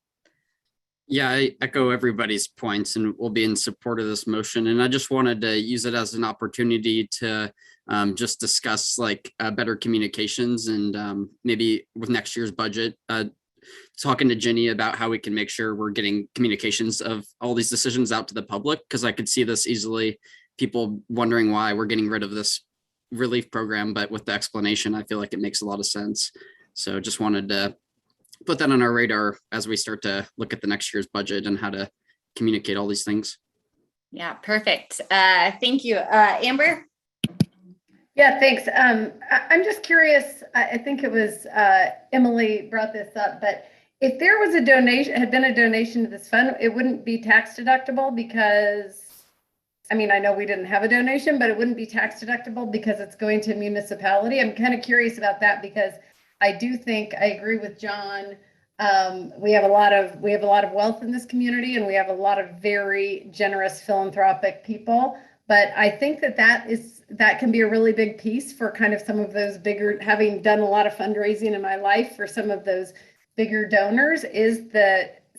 Yeah, I echo everybody's points and will be in support of this motion. And I just wanted to use it as an opportunity to just discuss better communications and maybe with next year's budget, talking to Jenny about how we can make sure we're getting communications of all these decisions out to the public, because I could see this easily, people wondering why we're getting rid of this relief program, but with the explanation, I feel like it makes a lot of sense. So just wanted to put that on our radar as we start to look at the next year's budget and how to communicate all these things. Yeah, perfect. Thank you. Amber? Yeah, thanks. I'm just curious, I think it was Emily brought this up, but if there was a donation, had been a donation to this fund, it wouldn't be tax deductible because, I know we didn't have a donation, but it wouldn't be tax deductible because it's going to a municipality. I'm kind of curious about that because I do think I agree with John. We have a lot of wealth in this community, and we have a lot of very generous philanthropic people. But I think that can be a really big piece for kind of some of those bigger, having done a lot of fundraising in my life for some of those bigger donors,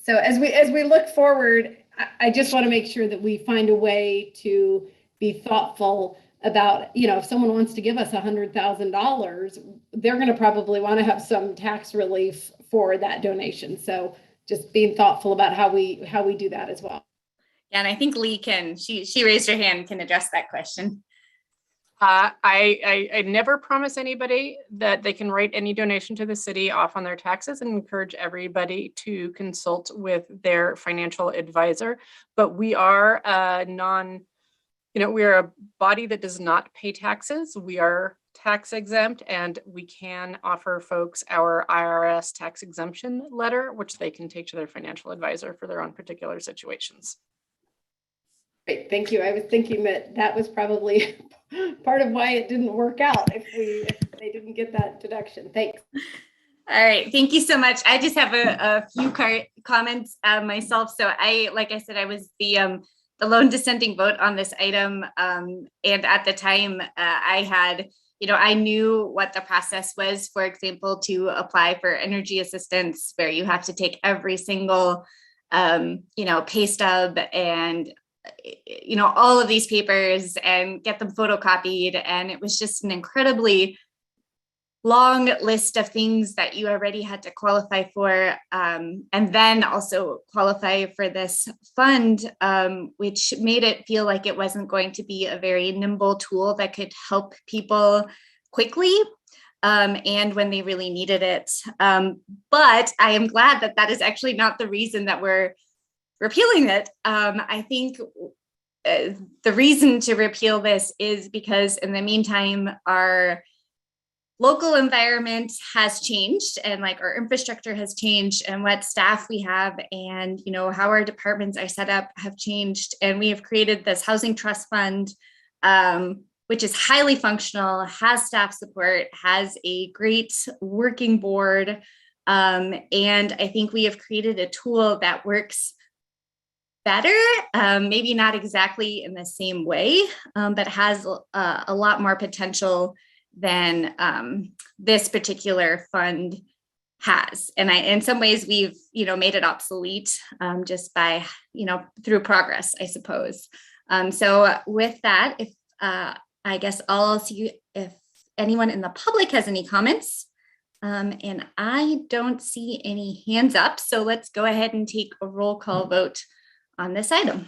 so as we look forward, I just want to make sure that we find a way to be thoughtful about, if someone wants to give us $100,000, they're going to probably want to have some tax relief for that donation. So just being thoughtful about how we do that as well. Yeah, and I think Lee she raised her hand, can address that question. I never promise anybody that they can write any donation to the city off on their taxes, and encourage everybody to consult with their financial advisor. But we are we are a body that does not pay taxes. We are tax exempt, and we can offer folks our IRS tax exemption letter, which they can take to their financial advisor for their own particular situations. Great, thank you. I was thinking that was probably part of why it didn't work out if they didn't get that deduction. Thanks. All right, thank you so much. I just have a few comments myself. So like I said, I was the lone dissenting vote on this item. And at the time I knew what the process was, for example, to apply for energy assistance, where you have to take every single, pay stub and, all of these papers and get them photocopied. And it was just an incredibly long list of things that you already had to qualify for, and then also qualify for this fund, which made it feel like it wasn't going to be a very nimble tool that could help people quickly and when they really needed it. But I am glad that is actually not the reason that we're repealing it. I think the reason to repeal this is because in the meantime, our local environment has changed, and like our infrastructure has changed, and what staff we have and how our departments are set up have changed. And we have created this housing trust fund, which is highly functional, has staff support, has a great working board. And I think we have created a tool that works better, maybe not exactly in the same way, but has a lot more potential than this particular fund has. And in some ways we've, made it obsolete just by, through progress, I suppose. So with that, if I guess I'll see if anyone in the public has any comments. And I don't see any hands up. So let's go ahead and take a roll call vote on this item.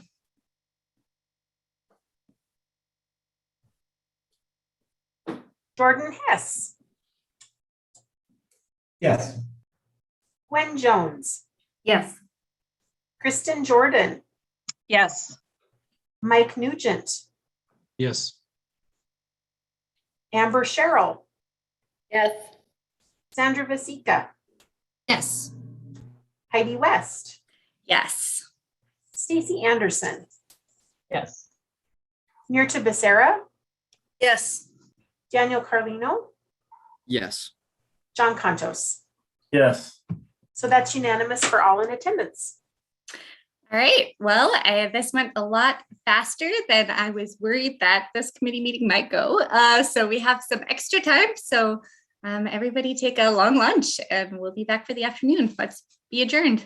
Jordan Hess. Yes. Gwen Jones. Yes. Kristen Jordan. Yes. Mike Nugent. Yes. Amber Sherrill. Yes. Sandra Vasika. Yes. Heidi West. Yes. Stacy Anderson. Yes. Nirta Becerra. Yes. Daniel Carlino. Yes. John Contos. Yes. So that's unanimous for all in attendance. All right, well, this went a lot faster than I was worried that this committee meeting might go. So we have some extra time. So everybody take a long lunch and we'll be back for the afternoon. Let's be adjourned.